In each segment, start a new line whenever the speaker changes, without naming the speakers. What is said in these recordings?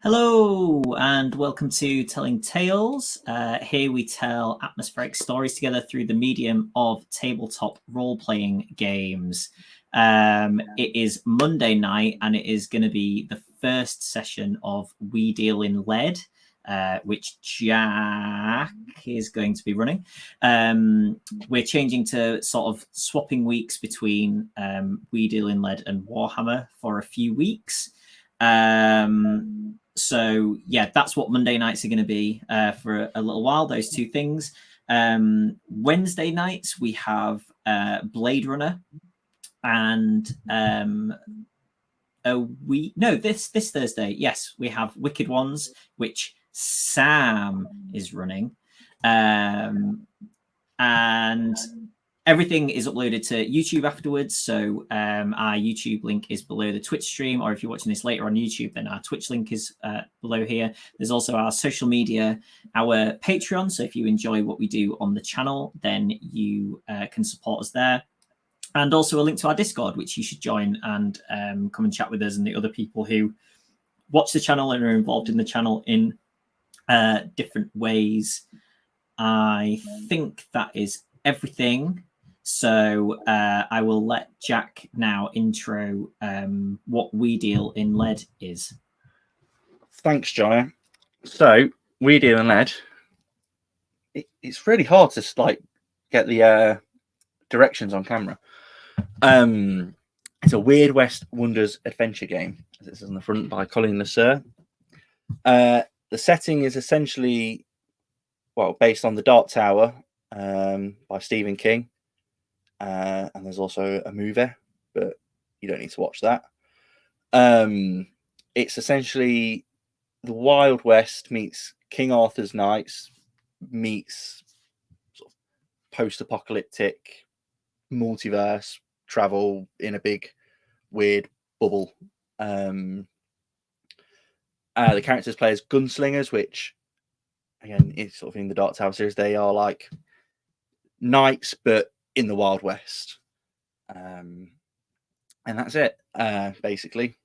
Hello, and welcome to Telling Tales. Here we tell atmospheric stories together through the medium of tabletop role playing games. It is Monday night, and it is going to be the first session of We Deal in Lead, which Jack is going to be running. We're changing to sort of swapping weeks between We Deal in Lead and Warhammer for a few weeks. So yeah, that's what Monday nights are going to be for a little while. Those two things. Wednesday nights we have Blade Runner, and this Thursday, yes, we have Wicked Ones, which Sam is running, and everything is uploaded to YouTube afterwards. So our YouTube link is below the Twitch stream, or if you're watching this later on YouTube, then our Twitch link is below here. There's also our social media, our Patreon. So if you enjoy what we do on the channel, then you can support us there. And also a link to our Discord, which you should join and come and chat with us and the other people who watch the channel and are involved in the channel in different ways. I think that is everything. So I will let Jack now intro what We Deal in Lead is.
Thanks, Jonny. So, We Deal in Lead, it's really hard to get the directions on camera. It's a Weird West Wonders adventure game, as it says on the front, by Colin Lasser. The setting is essentially, based on The Dark Tower by Stephen King. And there's also a movie, but you don't need to watch that. It's essentially the Wild West meets King Arthur's Knights meets sort of post-apocalyptic multiverse travel in a big weird bubble. The characters play as gunslingers, which again is sort of in the Dark Tower series. They are like knights, but in the Wild West, and that's it. Basically,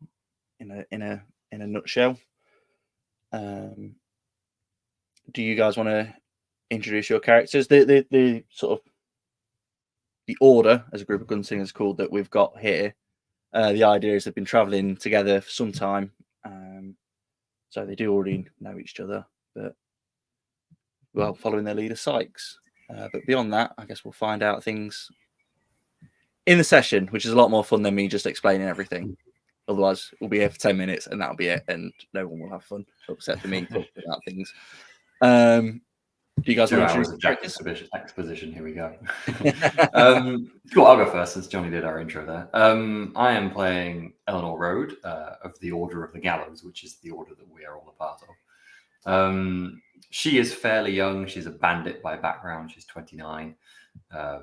in a nutshell. Do you guys want to introduce your characters? The sort of the order as a group of gunslingers called that we've got here. The idea is they've been traveling together for some time, so they do already know each other, but following their leader Sykes. But beyond that, I guess we'll find out things in the session, which is a lot more fun than me just explaining everything. Otherwise, we'll be here for 10 minutes and that'll be it, and no one will have fun except for me talking about things. Do you guys want to introduce
Jack's exposition? Here we go. Cool, I'll go first since Jonny did our intro there. I am playing Eleanor Rode of the Order of the Gallows, which is the order that we are all a part of. She is fairly young. She's a bandit by background. She's 29. That's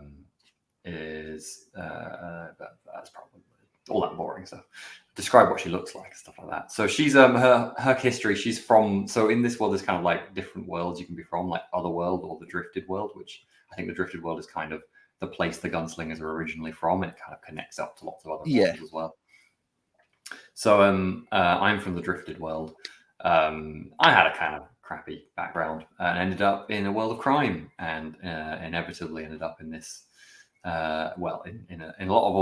probably all that boring stuff. Describe what she looks like, stuff like that. So she's her history. She's from, so in this world, there's kind of like different worlds you can be from, like Otherworld or the Drifted World, which I think the Drifted World is kind of the place the gunslingers are originally from, and it kind of connects up to lots of other worlds as well. So I'm from the Drifted World. I had a kind of crappy background and ended up in a world of crime, and inevitably ended up in this in a lot of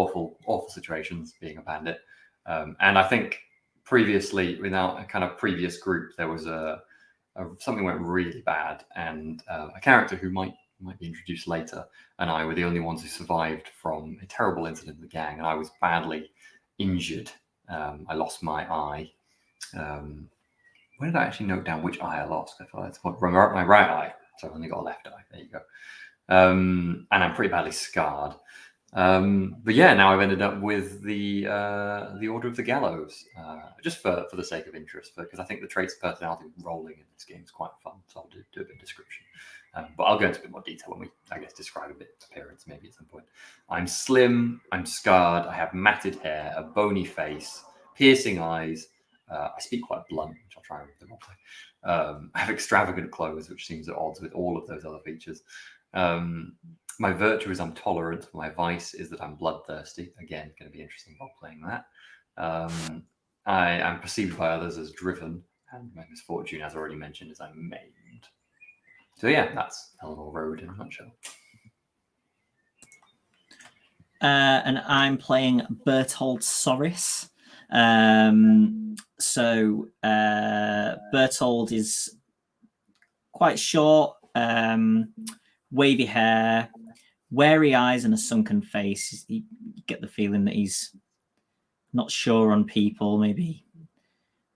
awful situations being a bandit. And I think previously, without a kind of previous group, there was something went really bad, and a character who might be introduced later, and I were the only ones who survived from a terrible incident in the gang, and I was badly injured. I lost my eye. Where did I actually note down which eye I lost? I thought it's my right eye, so I've only got a left eye. There you go. And I'm pretty badly scarred. But yeah, now I've ended up with the Order of the Gallows, just for the sake of interest, because I think the traits of personality rolling in this game is quite fun. So I'll do a bit of description, but I'll go into a bit more detail when we, I guess, describe a bit of appearance maybe at some point. I'm slim, I'm scarred, I have matted hair, a bony face, piercing eyes. I speak quite blunt, which I'll try and remember. I have extravagant clothes, which seems at odds with all of those other features. My virtue is I'm tolerant. My vice is that I'm bloodthirsty. Again, going to be interesting while playing that. I am perceived by others as driven, And my misfortune, as already mentioned, is I'm maimed. So yeah, that's Eleanor Road in a nutshell.
And I'm playing Berthold Soris. Berthold is quite short, wavy hair, wary eyes, and a sunken face. You get the feeling that he's not sure on people,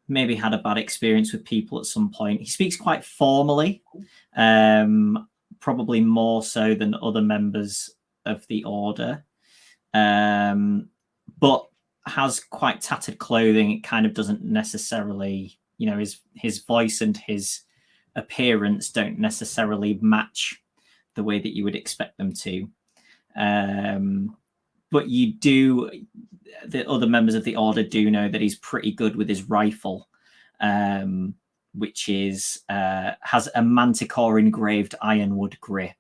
maybe had a bad experience with people at some point. He speaks quite formally, probably more so than other members of the order, but has quite tattered clothing. It kind of doesn't necessarily, his voice and his appearance don't necessarily match the way that you would expect them to. But the other members of the order do know that he's pretty good with his rifle, which has a manticore engraved ironwood grip.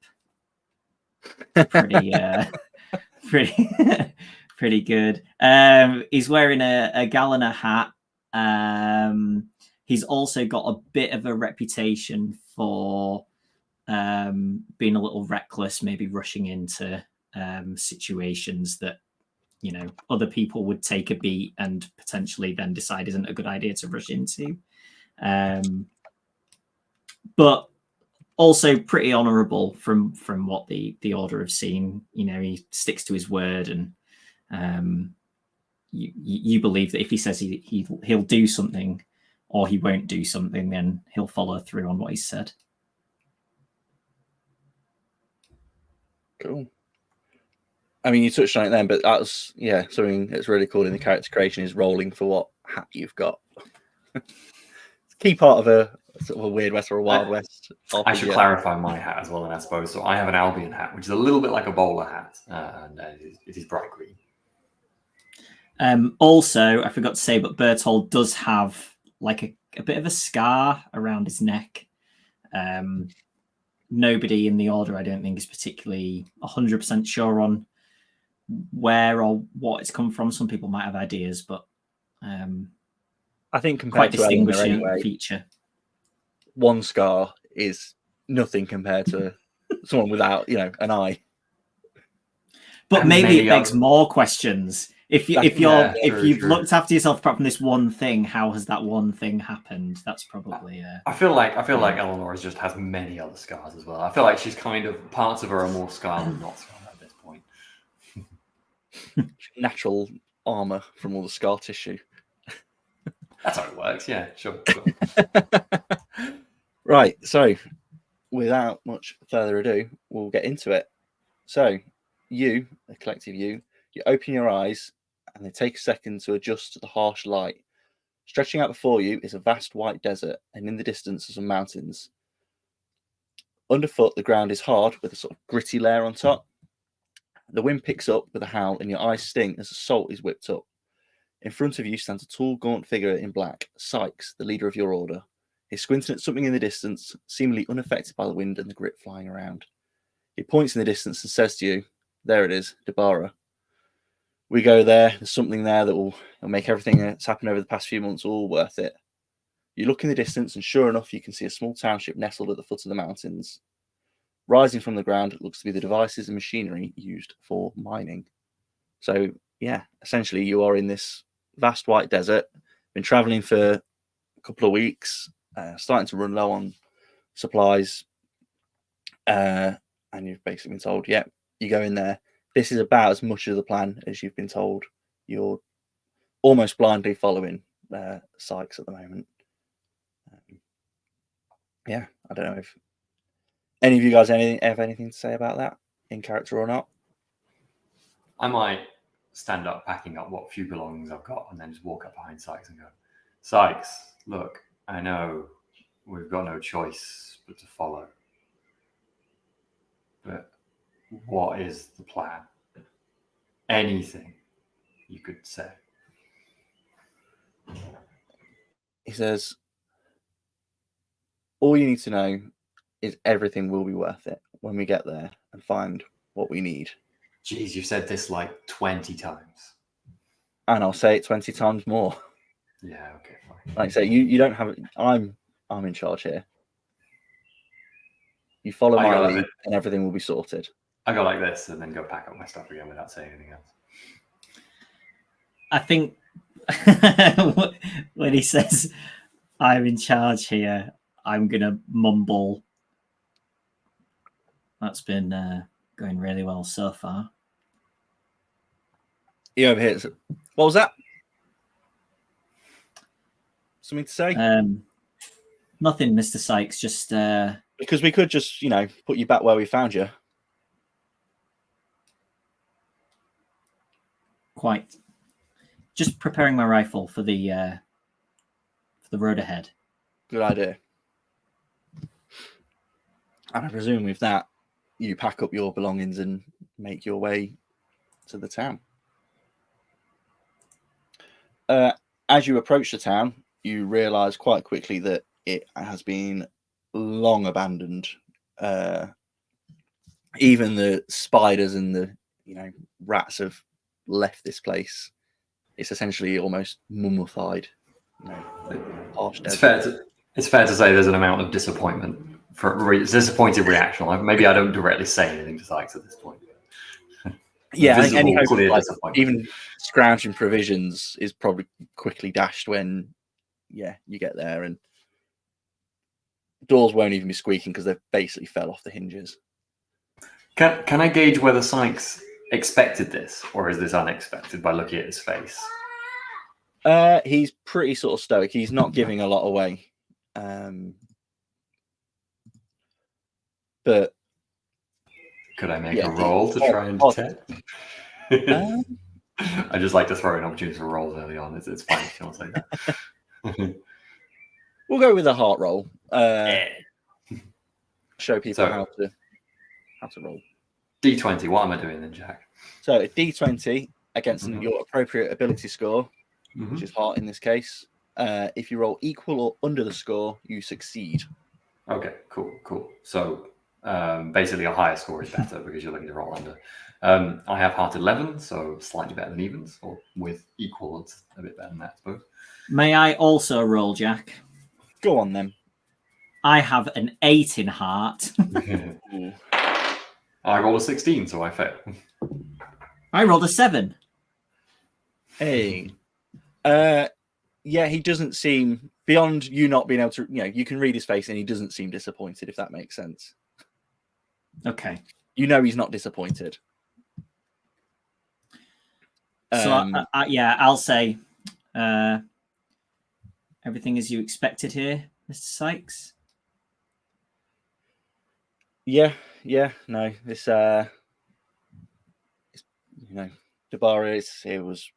Pretty good. He's wearing a Galliner hat. He's also got a bit of a reputation for being a little reckless, maybe rushing into situations that other people would take a beat and potentially then decide isn't a good idea to rush into, but also pretty honorable from what the order have seen. He sticks to his word, and you believe that if he says he'll do something or he won't do something, then he'll follow through on what he said.
Cool. I mean, you touched on it then, but that's something that's really cool in the character creation is rolling for what hat you've got. It's a key part of a sort of a Weird West or a Wild West.
I should clarify my hat as well, then I suppose. So I have an Albion hat, which is a little bit like a bowler hat, and it is bright green.
Also, I forgot to say, but Berthold does have like a bit of a scar around his neck. Nobody in the order, I don't think, is particularly 100% sure on where or what it's come from. Some people might have ideas, but
I think
quite
compared to
distinguishing
anyway,
feature.
One scar is nothing compared to someone without, an eye.
But
And
maybe
many
it begs
other-
more questions. If you've
true.
looked after yourself apart from this one thing, how has that one thing happened? That's probably.
I feel like Eleanor just has many other scars as well. I feel like she's kind of parts of her are more scarred than not scarred at this point.
Natural armor from all the scar tissue.
That's how it works. Yeah, sure.
Right. So, without much further ado, we'll get into it. So, you, the collective you open your eyes and they take a second to adjust to the harsh light. Stretching out before you is a vast white desert, and in the distance are some mountains. Underfoot, the ground is hard with a sort of gritty layer on top. The wind picks up with a howl, and your eyes sting as the salt is whipped up. In front of you stands a tall, gaunt figure in black, Sykes, the leader of your order. He's squinting at something in the distance, seemingly unaffected by the wind and the grit flying around. He points in the distance and says to you, "There it is, Debaria. We go there, there's something there that will make everything that's happened over the past few months all worth it." You look in the distance, and sure enough, you can see a small township nestled at the foot of the mountains. Rising from the ground, it looks to be the devices and machinery used for mining. So, essentially, you are in this vast white desert, been traveling for a couple of weeks, starting to run low on supplies, and you've basically been told, you go in there. This is about as much of the plan as you've been told. You're almost blindly following Sykes at the moment. I don't know if any of you guys have anything to say about that, in character or not.
I might stand up, packing up what few belongings I've got, and then just walk up behind Sykes and go, "Sykes, look, I know we've got no choice but to follow. But what is the plan? Anything you could say."
He says, "All you need to know is everything will be worth it when we get there and find what we need."
Jeez, you've said this like 20 times.
And I'll say it 20 times more.
Yeah. Okay. Fine.
Like I say, you don't have. I'm in charge here. You follow
I
my
go like
lead,
this.
and everything will be sorted.
I go like this and then go pack up my stuff again without saying anything else.
I think when he says, I'm in charge here, I'm going to mumble. That's been going really well so far.
He overhears it. What was that? Something to say?
Nothing, Mr. Sykes. Just
Because we could just, put you back where we found you.
quite just preparing my rifle for the road ahead.
Good idea. And I presume with that, you pack up your belongings and make your way to the town. As you approach the town, you realise quite quickly that it has been long abandoned. Even the spiders and the rats have left this place. It's essentially almost mummified. Harsh
It's
desert.
fair to say there's an amount of disappointment disappointed reaction. Maybe I don't directly say anything to Sykes at this point.
Yeah, I think any hope
clear
of,
disappointment.
even scrounging provisions is probably quickly dashed when you get there, and doors won't even be squeaking because they've basically fell off the hinges.
Can I gauge whether Sykes expected this, or is this unexpected by looking at his face?
He's pretty sort of stoic. He's not giving a lot away. But
could I make a roll to try and detect? I just like to throw in opportunities for rolls early on. It's fine if you want to say that.
We'll go with a heart roll. Show people how to roll.
D20. What am I doing then, Jack?
So a D20 against your appropriate ability score, which is heart in this case. If you roll equal or under the score, you succeed.
Okay, cool. So basically a higher score is better because you're looking to roll under. I have heart 11, so slightly better than evens, or with equal, it's a bit better than that, I suppose.
May I also roll, Jack?
Go on then.
I have an 8 in heart.
I rolled a 16, so I fail.
I rolled a 7.
Hey. He doesn't seem, beyond you not being able to, you can read his face and he doesn't seem disappointed, if that makes sense.
Okay.
He's not disappointed.
So, I'll say everything as you expected here, Mr. Sykes.
No, this, Debaria, it was,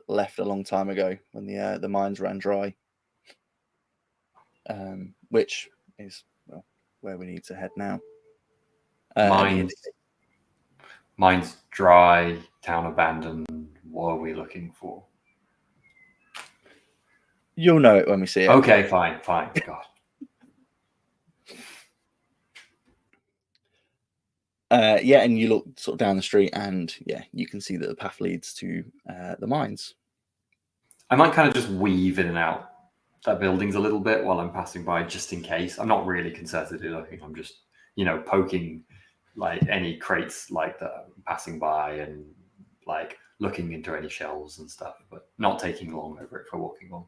left a long time ago when the mines ran dry, which is where we need to head now.
Mines dry, town abandoned. What are we looking for?
You'll know it when we see it.
Okay, fine. God.
And you look sort of down the street, and you can see that the path leads to the mines.
I might kind of just weave in and out that buildings a little bit while I'm passing by, just in case. I'm not really concertedly looking. I'm just, poking like any crates like that passing by and like looking into any shelves and stuff, but not taking long over it for walking on.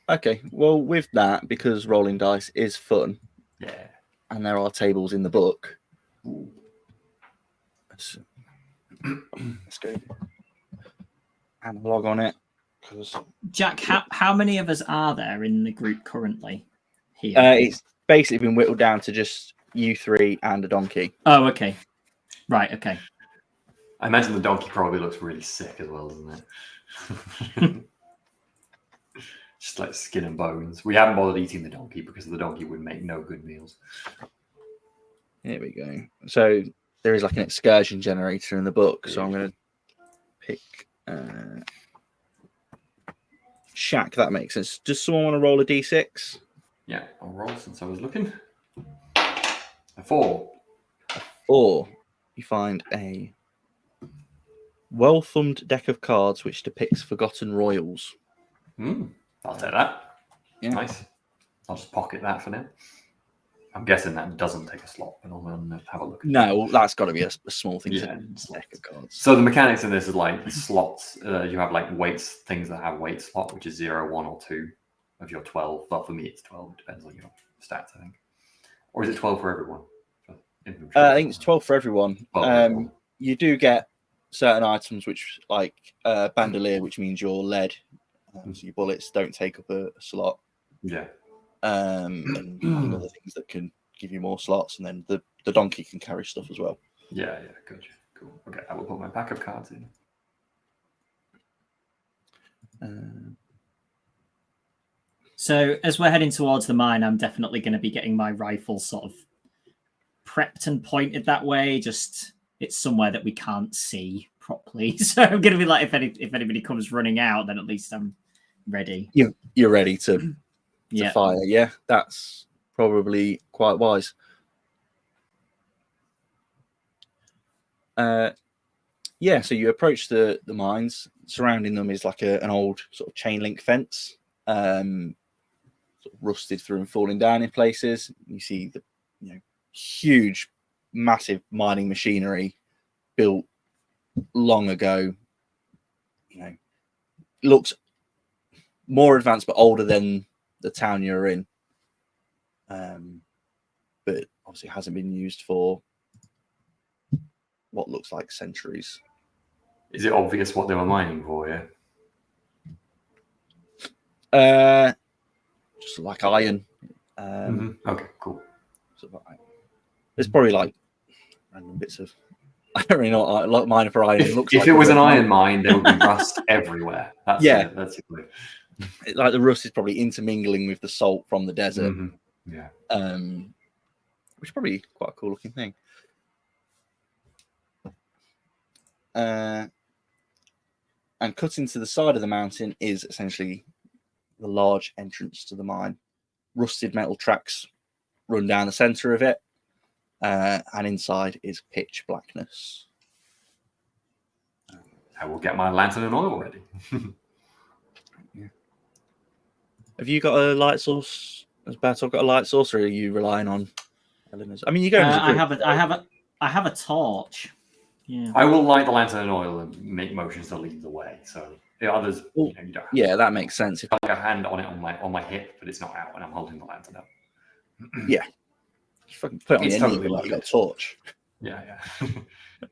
Okay, well, with that, because rolling dice is fun, and there are tables in the book.
Ooh.
Let's go and log on it.
Jack, how many of us are there in the group currently here?
It's basically been whittled down to just you three and a donkey.
Oh, okay. Right, okay.
I imagine the donkey probably looks really sick as well, doesn't it? Just like skin and bones. We haven't bothered eating the donkey because the donkey would make no good meals.
Here we go. So there is like an excursion generator in the book. So I'm going to pick Shack. That makes sense. Does someone want to roll a d6?
Yeah, I'll roll since I was looking. A 4.
Or you find a well-thumbed deck of cards which depicts forgotten royals.
I'll take that.
Yeah.
Nice. I'll just pocket that for now. I'm guessing that doesn't take a slot, but I'll have a look.
No, that's got to be a small thing.
Yeah,
deck of cards.
So the mechanics in this is like slots. You have like weights, things that have weight slot, which is 0, 1, or 2 of your 12. Well, for me, it's 12. It depends on your stats, I think. Or is it 12 for everyone?
I think it's 12 for everyone.
12 for everyone.
You do get certain items, which like bandolier, which means your lead, so your bullets don't take up a slot.
Yeah.
And other things that can give you more slots, and then the donkey can carry stuff as well.
Yeah, good. Cool. Okay, I will put my pack of cards in.
So as we're heading towards the mine, I'm definitely going to be getting my rifle sort of prepped and pointed that way. Just it's somewhere that we can't see properly. So I'm going to be like, if anybody comes running out, then at least I'm ready.
You're ready to fire. Yeah, that's probably quite wise. So you approach the mines. Surrounding them is like an old sort of chain link fence, sort of rusted through and falling down in places. You see the huge, massive mining machinery built long ago. Looks more advanced but older than the town you're in. But obviously hasn't been used for what looks like centuries.
Is it obvious what they were mining for? Yeah.
Just like iron.
Okay, cool.
Sort of like, there's probably like random bits of. I don't really know what mine for iron looks like.
If it was an iron mine, there would be rust everywhere. That's that's it.
Like the rust is probably intermingling with the salt from the desert.
Yeah.
Which is probably quite a cool looking thing. And cut into the side of the mountain is essentially the large entrance to the mine. Rusted metal tracks run down the center of it, and inside is pitch blackness.
I will get my lantern and oil ready.
Have you got a light source? Has Bertol got a light source, or are you relying on Eleanor's? I mean, you're going as a group.
I have a torch. Yeah.
I will light the lantern and oil and make motions to lead the way. So the others, you don't have
yeah, that makes sense.
I've got a hand on it on my hip, but it's not out, and I'm holding the lantern up.
Yeah, you fucking put it on your knee like you got a torch.
Yeah.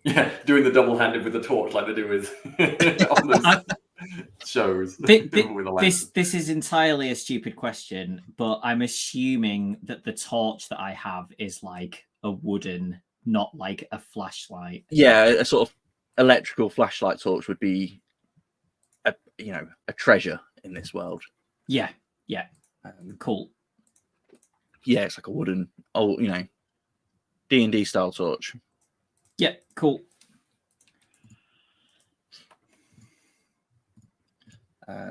Yeah, doing the double-handed with the torch like they do with on the shows.
This is entirely a stupid question, but I'm assuming that the torch that I have is like a wooden, not like a flashlight.
Yeah, a sort of electrical flashlight torch would be a treasure in this world.
Yeah. Cool.
Yeah, it's like a wooden old, D&D style torch.
Yeah, cool.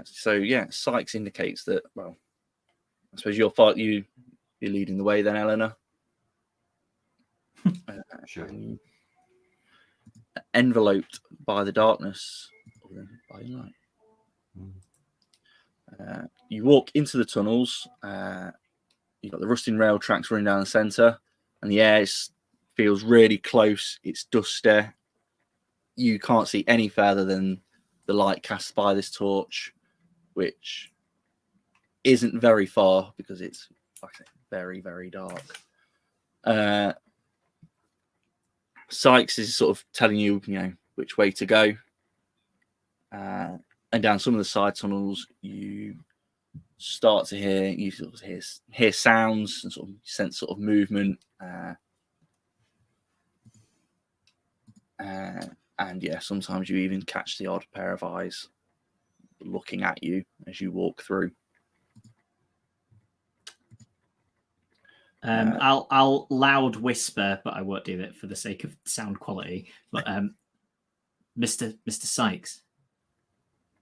Sykes indicates that. Well, I suppose you're leading the way then, Eleanor.
Sure.
Enveloped by the darkness, by light. You walk into the tunnels. You've got the rusting rail tracks running down the centre, and the air feels really close. It's dusty. You can't see any further than the light cast by this torch, which isn't very far because it's, like I say, very, very dark. Sykes is sort of telling you, which way to go. And down some of the side tunnels, you start to hear sounds and sort of sense sort of movement. And sometimes you even catch the odd pair of eyes looking at you as you walk through.
I'll loud whisper, but I won't do it for the sake of sound quality. But Mr. Sykes,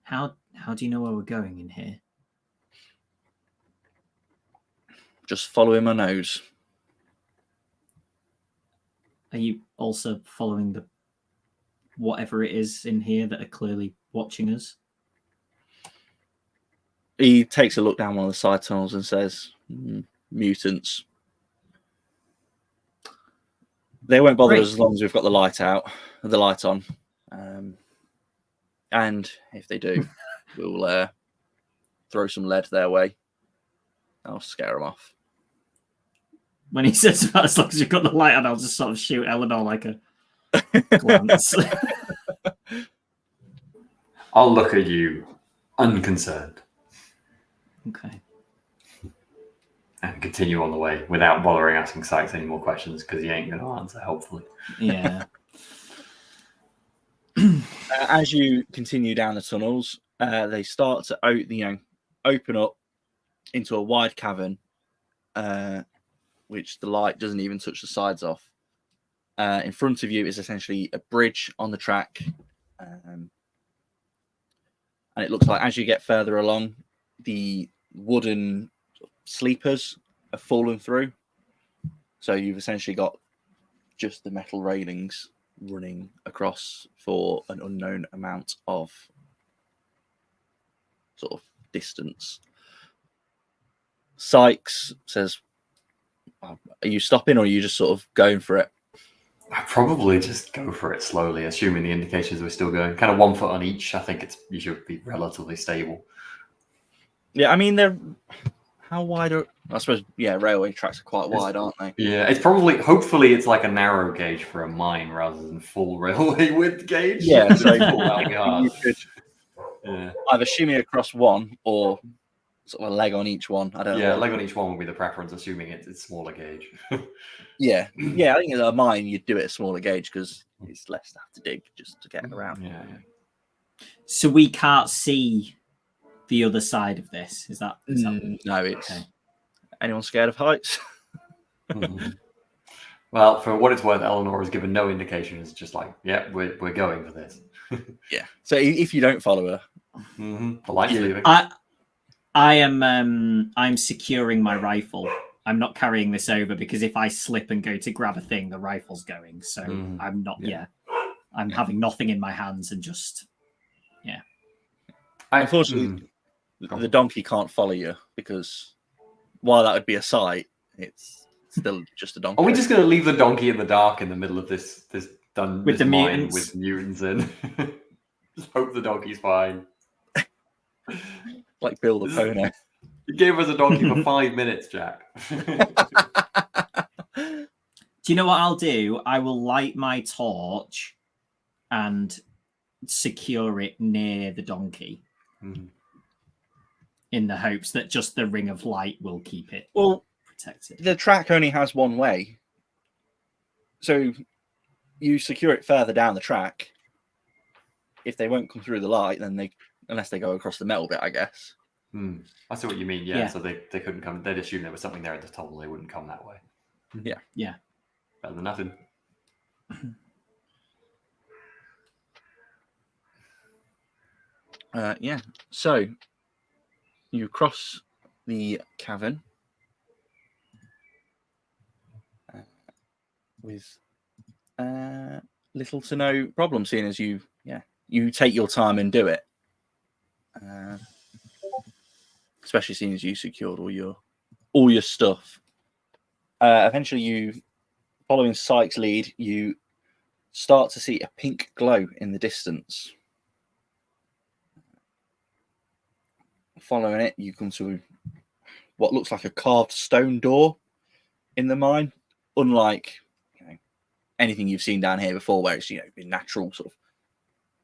how do you know where we're going in here?
Just following my nose.
Are you also following the whatever it is in here that are clearly watching us?
He takes a look down one of the side tunnels and says, "Mutants. They won't bother us as long as we've got the light on. And if they do, we'll throw some lead their way. I'll scare them off."
When he says about as long as you've got the light on, I'll just sort of shoot Eleanor like a glance.
I'll look at you unconcerned.
Okay.
And continue on the way without bothering asking Sykes any more questions because he ain't going to answer helpfully.
Yeah.
As you continue down the tunnels, they start to open up into a wide cavern, which the light doesn't even touch the sides of. In front of you is essentially a bridge on the track. And it looks like as you get further along, the wooden sleepers have fallen through. So you've essentially got just the metal railings running across for an unknown amount of sort of distance. Sykes says, "Are you stopping or are you just sort of going for it?"
I probably just go for it slowly, assuming the indications we're still going. Kind of 1 foot on each. I think you should be relatively stable.
Yeah, I mean, they're... How wide are... I suppose, yeah, railway tracks are quite wide, aren't they?
Yeah, it's probably... Hopefully it's like a narrow gauge for a mine rather than full railway width gauge.
Yeah, so
you
could either shimmy across one or sort of a leg on each one. I don't know.
Yeah, a leg on each one would be the preference, assuming it's smaller gauge.
Yeah, I think in a mine you'd do it a smaller gauge because it's less to have to dig just to get around.
Yeah.
So we can't see the other side of this. Is that
no? It's
okay.
Anyone scared of heights?
Well, for what it's worth, Eleanor has given no indication. It's just like, yeah, we're going for this.
Yeah. So if you don't follow her,
the light's leaving.
I am I'm securing my rifle. I'm not carrying this over because if I slip and go to grab a thing, the rifle's going. So I'm not. Yeah. I'm having nothing in my hands and just. Yeah.
Unfortunately, the donkey can't follow you because while that would be a sight, it's still just a donkey.
Are we just going to leave the donkey in the dark in the middle of this mine
mutants?
with mutants in? Just hope the donkey's fine.
Like Bill the Pony.
You gave us a donkey for 5 minutes, Jack.
Do you know what I'll do? I will light my torch and secure it near the donkey in the hopes that just the ring of light will keep it protected. The
track only has one way. So you secure it further down the track. If they won't come through the light, then unless they go across the metal bit, I guess.
I see what you mean. Yeah. So they couldn't come. They'd assume there was something there at the tunnel. They wouldn't come that way.
Yeah.
Better than nothing.
So you cross the cavern with little to no problem, seeing as you take your time and do it. Especially seeing as you secured all your stuff. Eventually, following Sykes' lead, you start to see a pink glow in the distance. Following it, you come to what looks like a carved stone door in the mine. Unlike anything you've seen down here before, where it's been natural sort of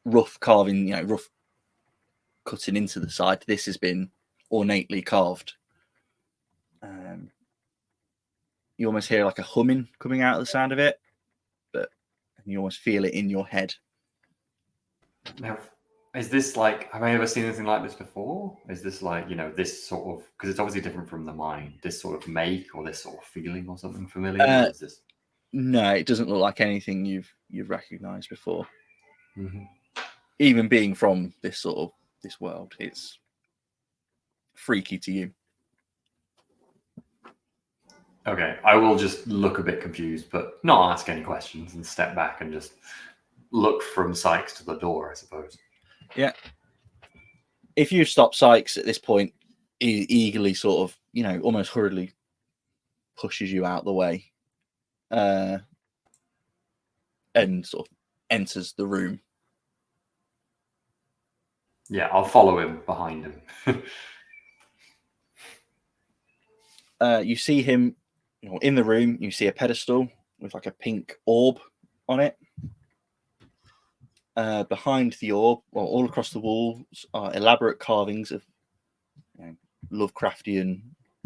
rough carving, rough cutting into the side. This has been ornately carved. You almost hear like a humming coming out of the sound of it, but you almost feel it in your head.
Now, is this like, have I ever seen anything like this before? Is this like, this sort of, because it's obviously different from the mine, this sort of make or this sort of feeling or something familiar? Or is this...
No, it doesn't look like anything you've recognized before. Even being from this world, it's freaky to you.
Okay, I will just look a bit confused, but not ask any questions and step back and just look from Sykes to the door, I suppose.
Yeah. If you stop Sykes at this point, eagerly sort of, almost hurriedly pushes you out the way, and sort of enters the room.
Yeah, I'll follow him behind him.
You see him, in the room. You see a pedestal with like a pink orb on it. Behind the orb, well, all across the walls are elaborate carvings of Lovecraftian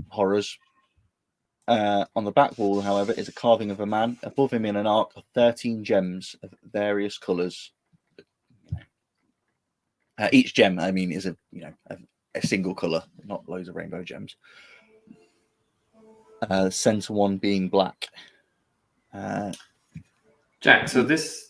horrors. On the back wall, however, is a carving of a man. Above him, in an arc, are 13 gems of various colours. Each gem, I mean, is a single colour, not loads of rainbow gems. The centre one being black.
Jack, so this...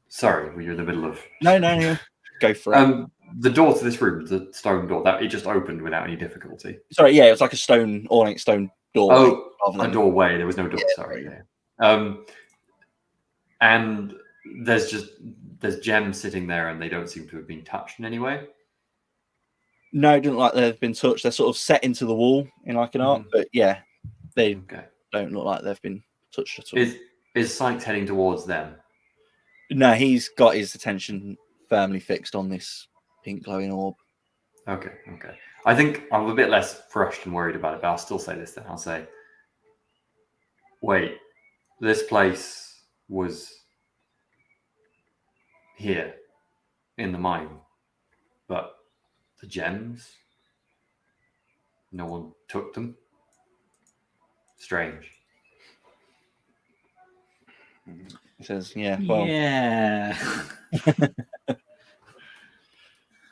Sorry, you're in the middle of...
No. Go for it.
The door to this room, the stone door, that it just opened without any difficulty.
Sorry, yeah, it was like a ornate stone doorway.
Oh, a doorway. There was no door.
Yeah.
Sorry. Yeah. And there's gems sitting there, and they don't seem to have been touched in any way.
No, it doesn't like they've been touched. They're sort of set into the wall in like an arc, but yeah, they don't look like they've been touched at all.
Is Sykes heading towards them?
No, he's got his attention firmly fixed on this pink glowing orb.
Okay. I think I'm a bit less rushed and worried about it, but I'll still say this then. I'll say, wait, this place was here in the mine, but the gems, no one took them. Strange.
He says, yeah, well...
Yeah.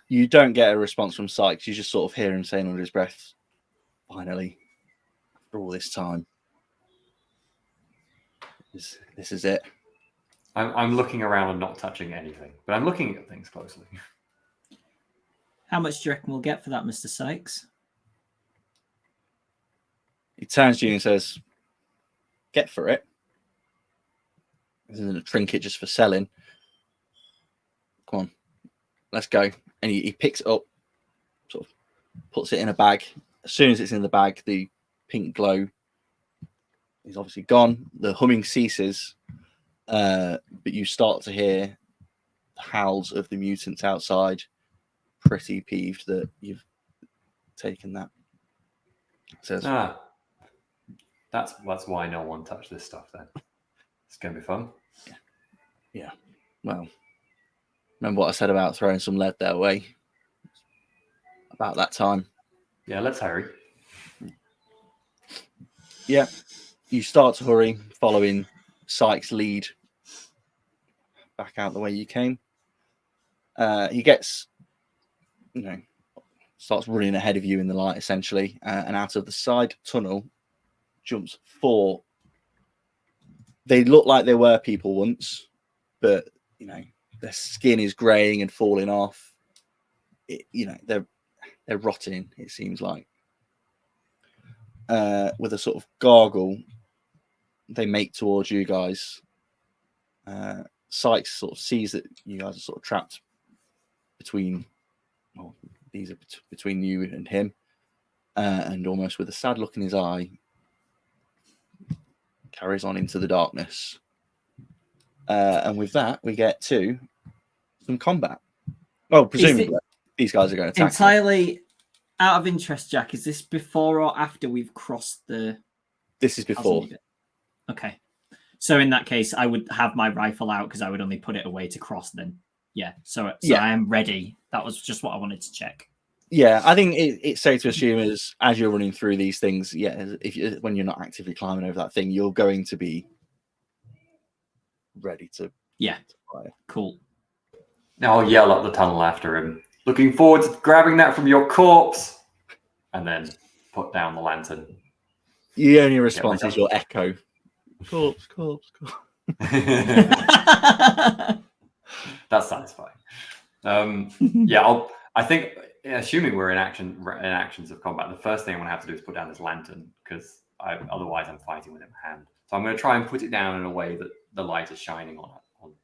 You don't get a response from Sykes. You just sort of hear him saying under his breath, finally, after all this time, this is it.
I'm looking around and not touching anything, but I'm looking at things closely.
How much do you reckon we'll get for that, Mr. Sykes?
He turns to you and says, get for it. This isn't a trinket just for selling. Come on, let's go. And he picks it up, sort of puts it in a bag. As soon as it's in the bag, the pink glow is obviously gone. The humming ceases, but you start to hear the howls of the mutants outside, pretty peeved that you've taken that. Says,
that's why no one touched this stuff then. It's going to be fun.
Yeah. Well, remember what I said about throwing some lead their way? About that time.
Yeah, let's hurry.
Yeah. You start to hurry, following Sykes' lead back out the way you came. He gets, starts running ahead of you in the light, essentially, and out of the side tunnel jumps 4. They look like they were people once, but, their skin is greying and falling off. They're rotting, it seems like. With a sort of gargle, they make towards you guys. Sykes sort of sees that you guys are sort of trapped between, these are between you and him, and almost with a sad look in his eye, carries on into the darkness. And with that, we get to some combat. Well, presumably these guys are going to attack.
Entirely out of interest, Jack, is this before or after we've crossed the...
This is before.
Okay. So in that case, I would have my rifle out because I would only put it away to cross then. Yeah. So I am ready. That was just what I wanted to check.
Yeah, I think it's safe to assume as you're running through these things, when you're not actively climbing over that thing, you're going to be ready to fire.
Cool.
Now I'll yell up the tunnel after him. Looking forward to grabbing that from your corpse, and then put down the lantern.
The only response is your echo. Corpse.
That's satisfying. I think, assuming we're in actions of combat, the first thing I'm going to have to do is put down this lantern, because otherwise I'm fighting with it in my hand. So I'm going to try and put it down in a way that the light is shining on it.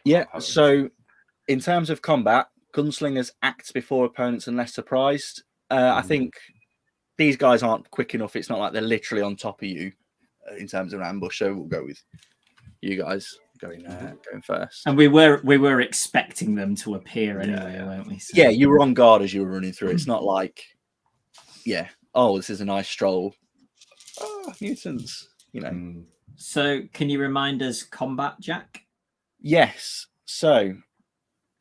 Yeah. So, in terms of combat, gunslingers act before opponents unless surprised. I think these guys aren't quick enough. It's not like they're literally on top of you in terms of an ambush. So we'll go with you guys going first.
And we were expecting them to appear anyway, weren't we? So.
Yeah, you were on guard as you were running through. It's not like, oh, this is a nice stroll. Oh, mutants, you know.
So can you remind us combat, Jack?
Yes. So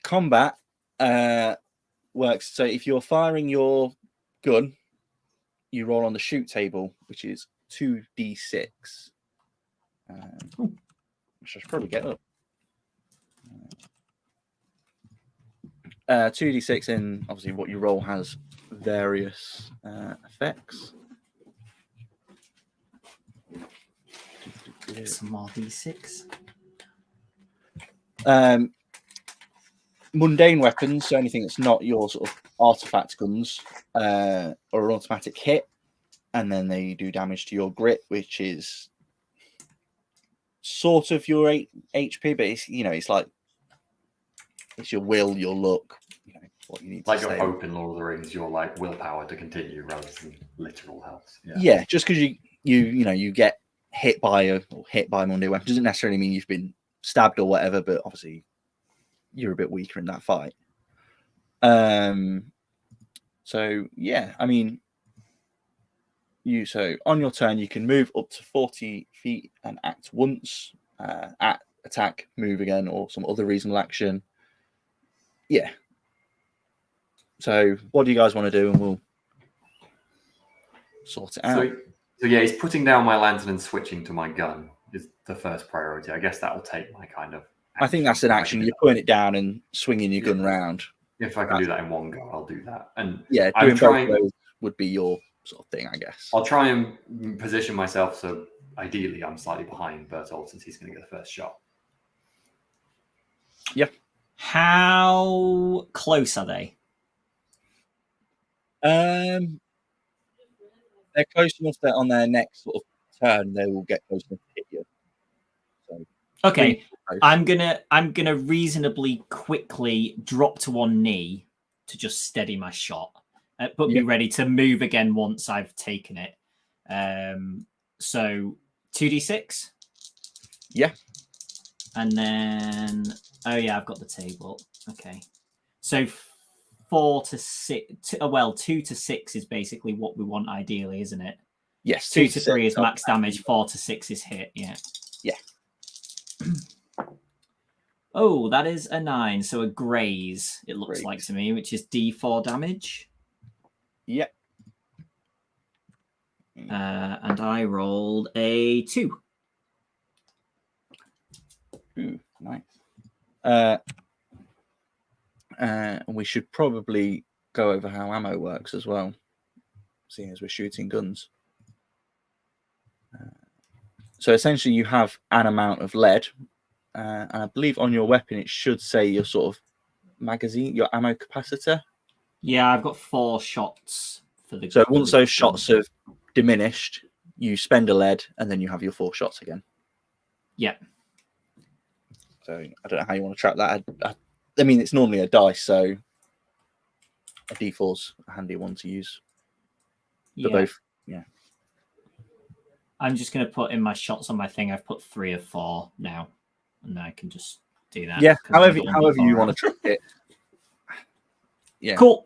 combat works. So if you're firing your gun, you roll on the shoot table, which is 2d6. I should probably get up. 2d6, and obviously what you roll has various effects.
Some more d6.
Mundane weapons, so anything that's not your sort of artifact guns, or an automatic hit, and then they do damage to your grit, which is sort of your 8 HP, but it's, you know, it's like it's your will, your luck, you know, what you need
like
to
your
stay.
hope in Lord of the Rings, your like willpower to continue rather than literal health.
Yeah, just because you get hit by a mundane weapon doesn't necessarily mean you've been stabbed or whatever, but obviously you're a bit weaker in that fight. So yeah, I mean, so on your turn you can move up to 40 feet and act once, attack, move again, or some other reasonable action. Yeah. So what do you guys want to do, and we'll sort it out.
So yeah, he's putting down my lantern and switching to my gun is the first priority. I guess that will take my kind of
I think that's an action. You're putting it down and swinging your gun round.
If I can do that in one go, I'll do that. And
yeah, doing both of those would be your sort of thing, I guess.
I'll try and position myself so ideally I'm slightly behind Bertold since he's going to get the first shot.
Yeah.
How close are they?
They're close enough that on their next sort of turn they will get close enough to hit you. So,
okay, I'm gonna reasonably quickly drop to one knee to just steady my shot, but be ready to move again once I've taken it. So 2d6.
Yeah,
and then I've got the table. Okay, so 4 to 6. Well, 2 to 6 is basically what we want ideally, isn't it?
Yes.
2 to 3 is max damage. 4 to 6 is hit. Yeah.
Yeah.
Oh, that is a 9. So a graze, it looks like to me, which is D4 damage.
Yep.
And I rolled a 2.
Ooh, nice. We should probably go over how ammo works as well, seeing as we're shooting guns. So essentially you have an amount of lead, and I believe on your weapon it should say your sort of magazine, your ammo capacitor.
Yeah, I've got 4 shots for the.
So once those shots have diminished, you spend a lead, and then you have your 4 shots again.
Yeah.
So I don't know how you want to track that. I mean, it's normally a dice, so a D4's a handy one to use. For both, yeah.
I'm just going to put in my shots on my thing. I've put 3 of 4 now, and I can just do that.
Yeah, however you want to track it. Yeah.
Cool.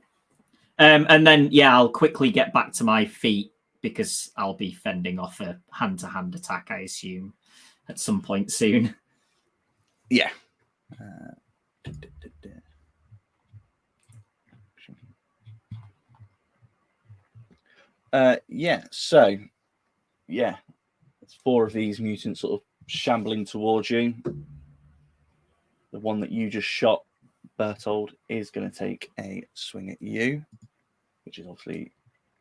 And then, I'll quickly get back to my feet because I'll be fending off a hand-to-hand attack, I assume, at some point soon.
Yeah. So it's 4 of these mutants sort of shambling towards you. The one that you just shot, Bertold, is going to take a swing at you, which is obviously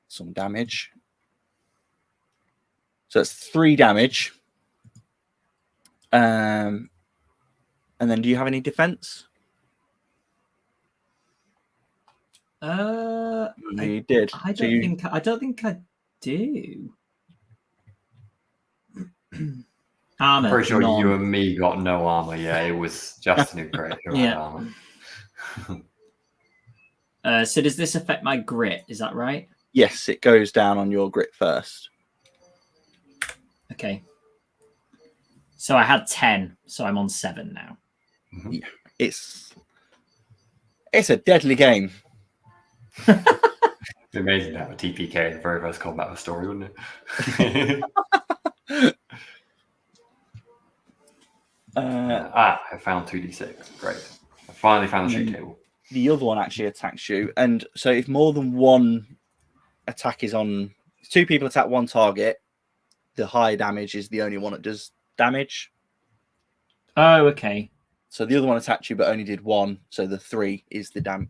some damage. So it's 3 damage. And then do you have any defense? You did.
I don't think I do. Armor.
I'm pretty sure
none.
you and me got no armor. Yeah, it was Justin who created armor.
So does this affect my grit? Is that right?
Yes, it goes down on your grit first.
Okay. So I had 10, so I'm on 7 now.
Mhm.
Yeah, it's a deadly game.
It'd be amazing to have a TPK in the very first combat of a story, wouldn't it? I found 2d6. Great. I finally found the sheet table.
The other one actually attacks you, and so if more than one attack is on, 2 people attack one target, the high damage is the only one that does damage.
Oh, okay.
So the other one attacked you, but only did 1. So the 3 is the damage.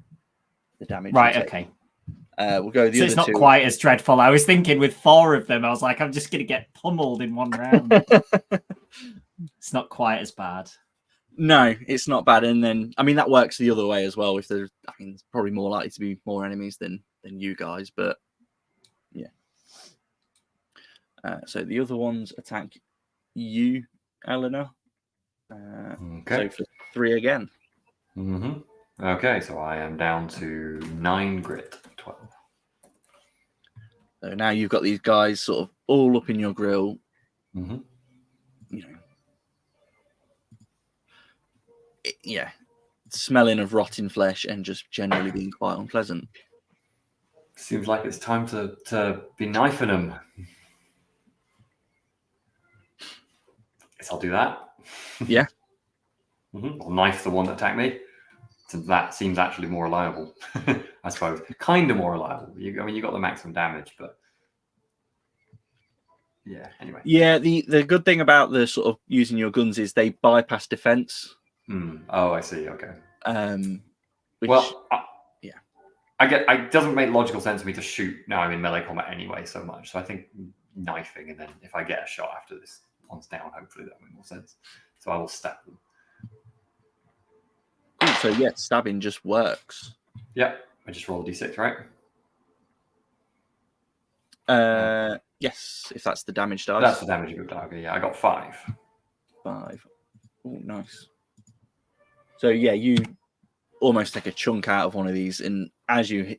Right. Okay.
We'll go the
So
other
it's not
2.
quite as dreadful. I was thinking with 4 of them, I was like, I'm just gonna get pummeled in one round. It's not quite as bad.
No, it's not bad. And then, I mean, that works the other way as well. If there's, I mean, it's probably more likely to be more enemies than you guys, but yeah. So the other ones attack you, Eleanor.
Okay.
So for 3 again.
Okay, so I am down to 9 grit. 12.
So now you've got these guys sort of all up in your grill.
Mm-hmm.
You know, yeah, smelling of rotting flesh and just generally being quite unpleasant.
Seems like it's time to be knifing them. Guess I'll do that.
Yeah.
I'll knife the one that attacked me. Since that seems actually more reliable, I suppose. Kind of more reliable. I mean, you got the maximum damage, but yeah. Anyway.
Yeah. The good thing about the sort of using your guns is they bypass defense.
Oh, I see. Okay.
Which,
well,
yeah.
I get. It doesn't make logical sense for me to shoot. Now I'm in melee combat anyway, so much. So I think knifing, and then if I get a shot after this one's down, hopefully that makes more sense. So I will stab them.
Cool. So yeah, stabbing just works.
Yep. I just rolled a d6, right?
Yes, if that's the damage dice.
That's the damage you got. Okay, yeah, I got 5.
5. Oh, nice. So yeah, you almost take a chunk out of one of these, and as you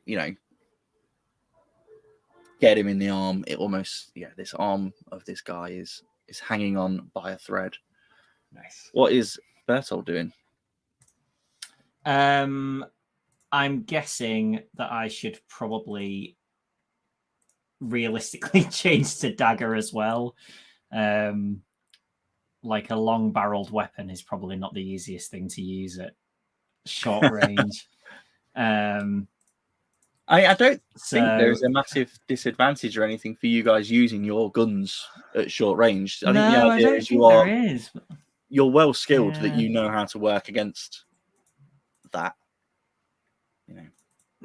get him in the arm, it almost this arm of this guy is hanging on by a thread.
Nice.
What is Bertolt doing?
I'm guessing that I should probably realistically change to dagger as well. Like a long-barreled weapon is probably not the easiest thing to use at short range.
I don't think there's a massive disadvantage or anything for you guys using your guns at short range. I think the idea is
there is.
You're well skilled that you know how to work against that.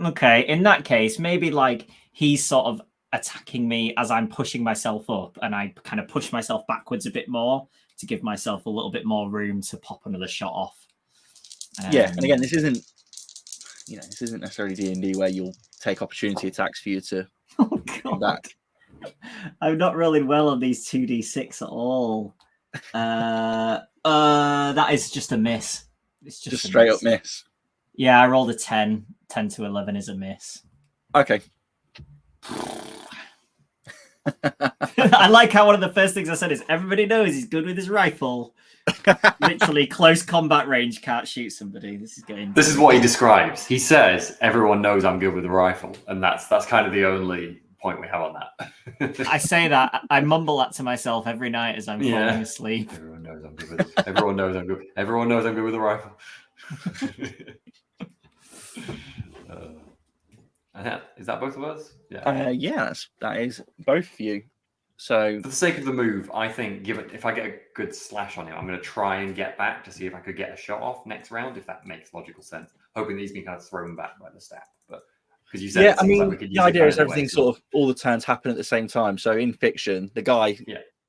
Okay, in that case, maybe like he's sort of attacking me as I'm pushing myself up, and I kind of push myself backwards a bit more to give myself a little bit more room to pop another shot off.
Yeah, and again, this isn't necessarily D&D where you'll take opportunity attacks for you to come back.
I'm not rolling well on these 2d6 at all. That is just a miss. It's just a
straight up miss.
Yeah, I rolled a 10. 10 to 11 is a miss.
Okay.
I like how one of the first things I said is everybody knows he's good with his rifle. Literally close combat range, can't shoot somebody. This is
what he describes. He says everyone knows I'm good with the rifle, and that's kind of the only point we have on that.
I say that, I mumble that to myself every night as I'm falling asleep.
Everyone knows I'm good with it. Everyone knows I'm good. Everyone knows I'm good with the rifle. Is that both of us?
Yeah. That is both of you. So
for the sake of the move, I think if I get a good slash on him, I'm going to try and get back to see if I could get a shot off next round, if that makes logical sense. Hoping that he's been kind of thrown back by the stab. But because you said,
the idea is everything sort of all the turns happen at the same time. So in fiction, the guy,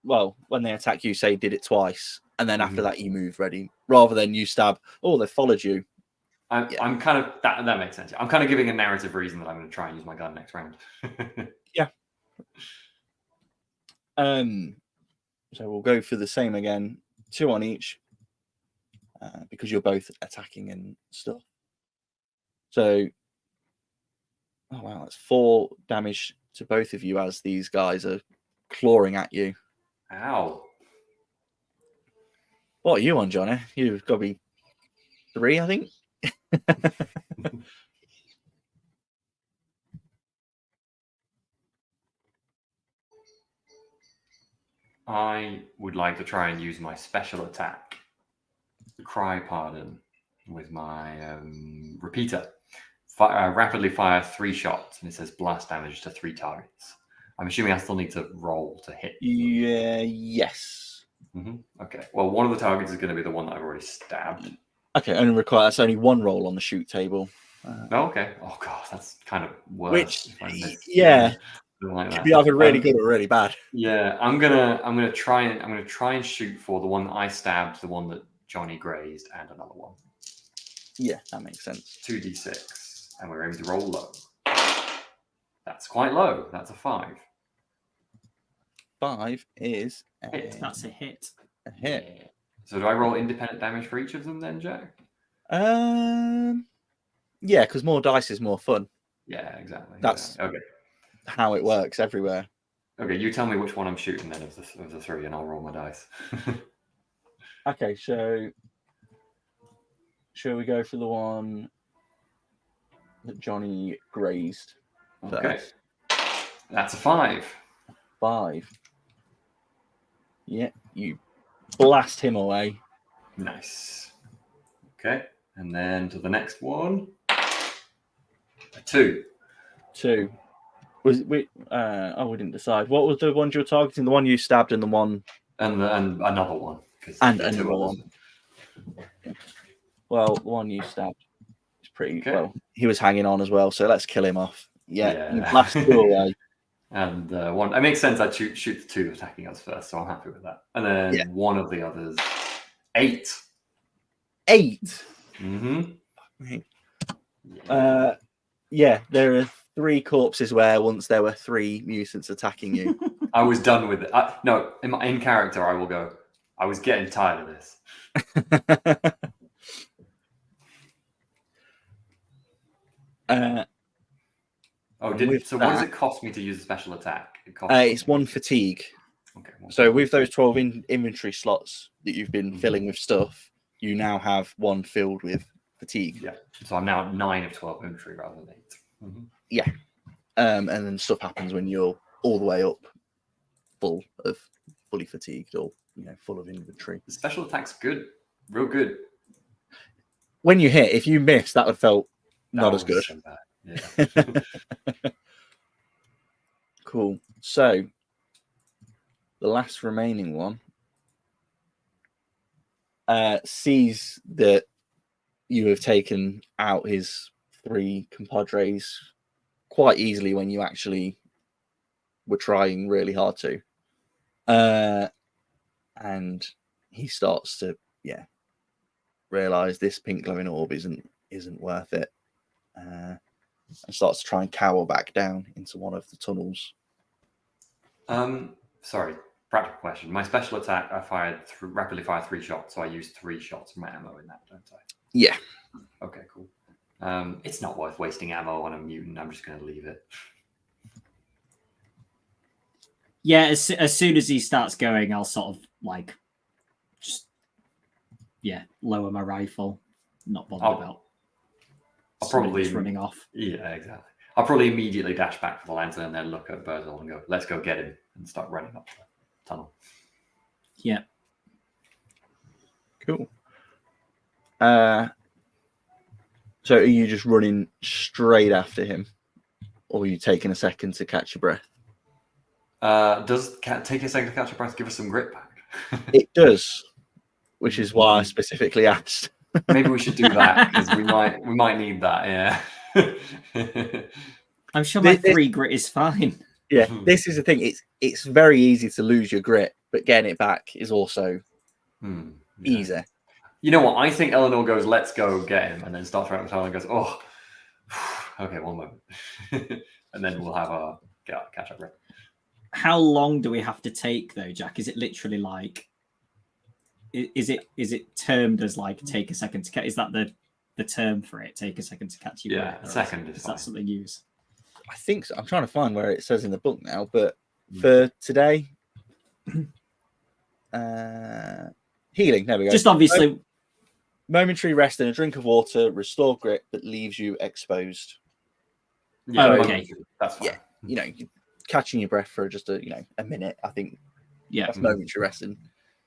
well, when they attack you, say did it twice, and then after that you move ready, rather than you stab. Oh, they followed you.
I'm kind of that makes sense. I'm kind of giving a narrative reason that I'm going to try and use my gun next round.
Yeah. So we'll go for the same again, 2 on each, because you're both attacking and stuff. So, oh wow, that's 4 damage to both of you as these guys are clawing at you.
Ow.
What are you on, Jonny? You've got to be 3, I think.
I would like to try and use my special attack, Cry Pardon, with my repeater. Rapidly fire 3 shots, and it says blast damage to 3 targets. I'm assuming I still need to roll to hit.
Yeah, yes.
Okay. Well, one of the targets is going to be the one that I've already stabbed.
Okay, that's only 1 roll on the shoot table.
Okay. Oh god, that's kind of worse.
Which,
if I miss.
yeah,
like
could be either really good or really bad.
Yeah, I'm gonna try and shoot for the one that I stabbed, the one that Jonny grazed, and another one.
Yeah, that makes sense.
2d6, and we're aiming to roll low. That's quite low. That's a 5.
5 is
That's a hit.
a hit.
Yeah. So do I roll independent damage for each of them then, Jack?
Yeah, because more dice is more fun.
Yeah, exactly.
That's
okay.
How it works everywhere.
Okay, you tell me which one I'm shooting then of the 3, and I'll roll my dice.
Okay, so shall we go for the one that Jonny grazed?
Okay, that's a 5.
5. Yeah, you blast him away.
Nice. Okay, and then to the next one. A 2.
2. Was we? We didn't decide. What was the one you were targeting? The one you stabbed, and the one,
and another one.
And another one. Well, the one you stabbed is pretty well. He was hanging on as well, so let's kill him off. Yeah. You blast 2 away.
And one, it makes sense. I'd shoot the 2 attacking us first, so I'm happy with that. And then one of the others, 8.
8.
Yeah,
there are 3 corpses where once there were 3 mutants attacking you.
I was done with it. No, in character, I will go. I was getting tired of this. What does it cost me to use a special attack?
It's 1 fatigue.
Okay.
So with those 12 inventory slots that you've been filling with stuff, you now have 1 filled with fatigue.
Yeah. So I'm now at 9 of 12 inventory rather than 8.
Yeah. And then stuff happens when you're all the way up, fully fatigued, or full of inventory.
The special attack's good, real good.
When you hit, if you miss, that would felt not as good.
So bad. Yeah.
Cool. So the last remaining one sees that you have taken out his 3 compadres quite easily when you actually were trying really hard to. And he starts to realize this pink glowing orb isn't worth it, and starts to try and cower back down into one of the tunnels.
Sorry, practical question. My special attack, I rapidly fire 3 shots, so I use 3 shots of my ammo in that, don't I?
Yeah.
Okay, cool. It's not worth wasting ammo on a mutant. I'm just going to leave it.
Yeah, as soon as he starts going, I'll sort of lower my rifle. Not bothered about.
I'll probably
just running off.
Yeah, exactly. I'll probably immediately dash back for the lantern and then look at Berthold and go, "Let's go get him," and start running up the tunnel.
Yeah.
Cool. So are you just running straight after him, or are you taking a second to catch your breath?
Does take a second to catch your breath give us some grit back?
It does, which is why I specifically asked.
Maybe we should do that because we might need that. Yeah.
I'm sure my 3 grit is fine.
Yeah, this is the thing. It's very easy to lose your grit, but getting it back is also easy.
You know what? I think Eleanor goes, "Let's go get him," and then starts around the tunnel and goes, "Oh, okay, one moment," and then we'll have a catch up breath.
How long do we have to take though, Jack? Is it literally is it termed as take a second to catch? Is that the term for it? Take a second to catch your breath?
A second
is that something you use?
I think so. I'm trying to find where it says in the book now, but for today, healing. There we go.
Just obviously,
Momentary rest and a drink of water restore grit, but leaves you exposed.
Yeah,
okay.
That's fine.
Yeah, you know, catching your breath for just a minute. I think
yeah.
that's momentary rest and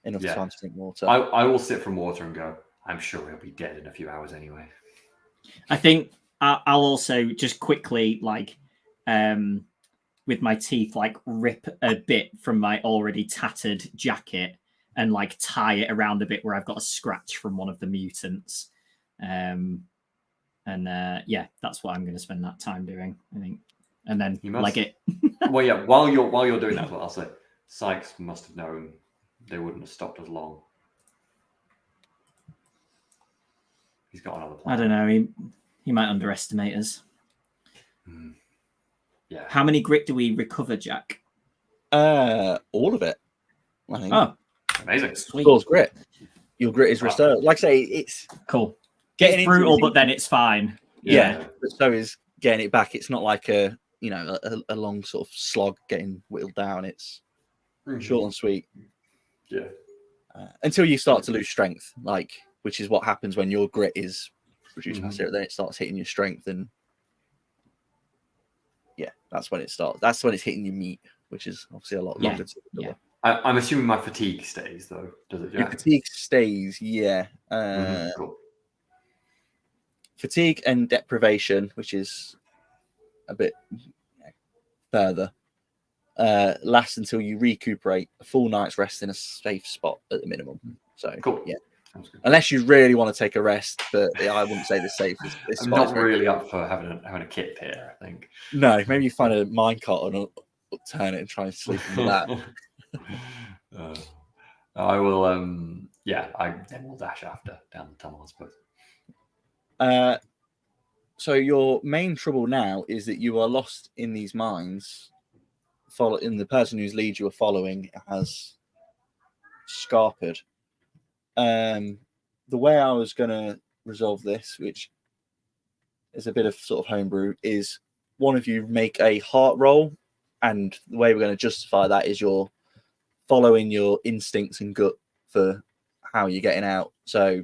enough
Yeah.
time to drink water.
I will sip from water and go, I'm sure he'll be dead in a few hours anyway.
I think I'll also just quickly, like, with my teeth, like, rip a bit from my already tattered jacket and, like, tie it around a bit where I've got a scratch from one of the mutants. Yeah, that's what I'm going to spend that time doing, I think. And then leg it.
Well, yeah, while you're doing that, I'll say, Sykes must have known they wouldn't have stopped us long. He's got another plan.
I don't know. He might underestimate us.
Yeah.
How many grit do we recover, Jack?
All of it. I think.
Oh,
amazing.
Sweet.
Scores grit. Your grit is restored. Like I say, it's
cool.
Getting
it's brutal, but then it's fine.
Yeah, but so is getting it back. It's not like a long sort of slog getting whittled down. It's short and sweet.
Yeah.
Until you start to lose strength, which is what happens when your grit is reduced past zero. Then it starts hitting your strength, and that's when it starts. That's when it's hitting your meat, which is obviously a lot longer to recover.
Yeah. I'm assuming my fatigue stays though. Does it? Jack?
Your fatigue stays. Yeah.
Cool.
Fatigue and deprivation, which is a bit further, lasts until you recuperate a full night's rest in a safe spot at the minimum. So
cool.
Yeah. Unless you really want to take a rest, but I wouldn't say the safest.
I'm not really up for having a kip here, I think.
No, maybe you find a minecart and upturn it and try and sleep in that.
I will. Then we'll dash after down the tunnel, I suppose.
So your main trouble now is that you are lost in these mines. In the person whose lead you are following has scarpered. The way I was going to resolve this, which is a bit of sort of homebrew, is one of you make a heart roll, and the way we're going to justify that is you're following your instincts and gut for how you're getting out. So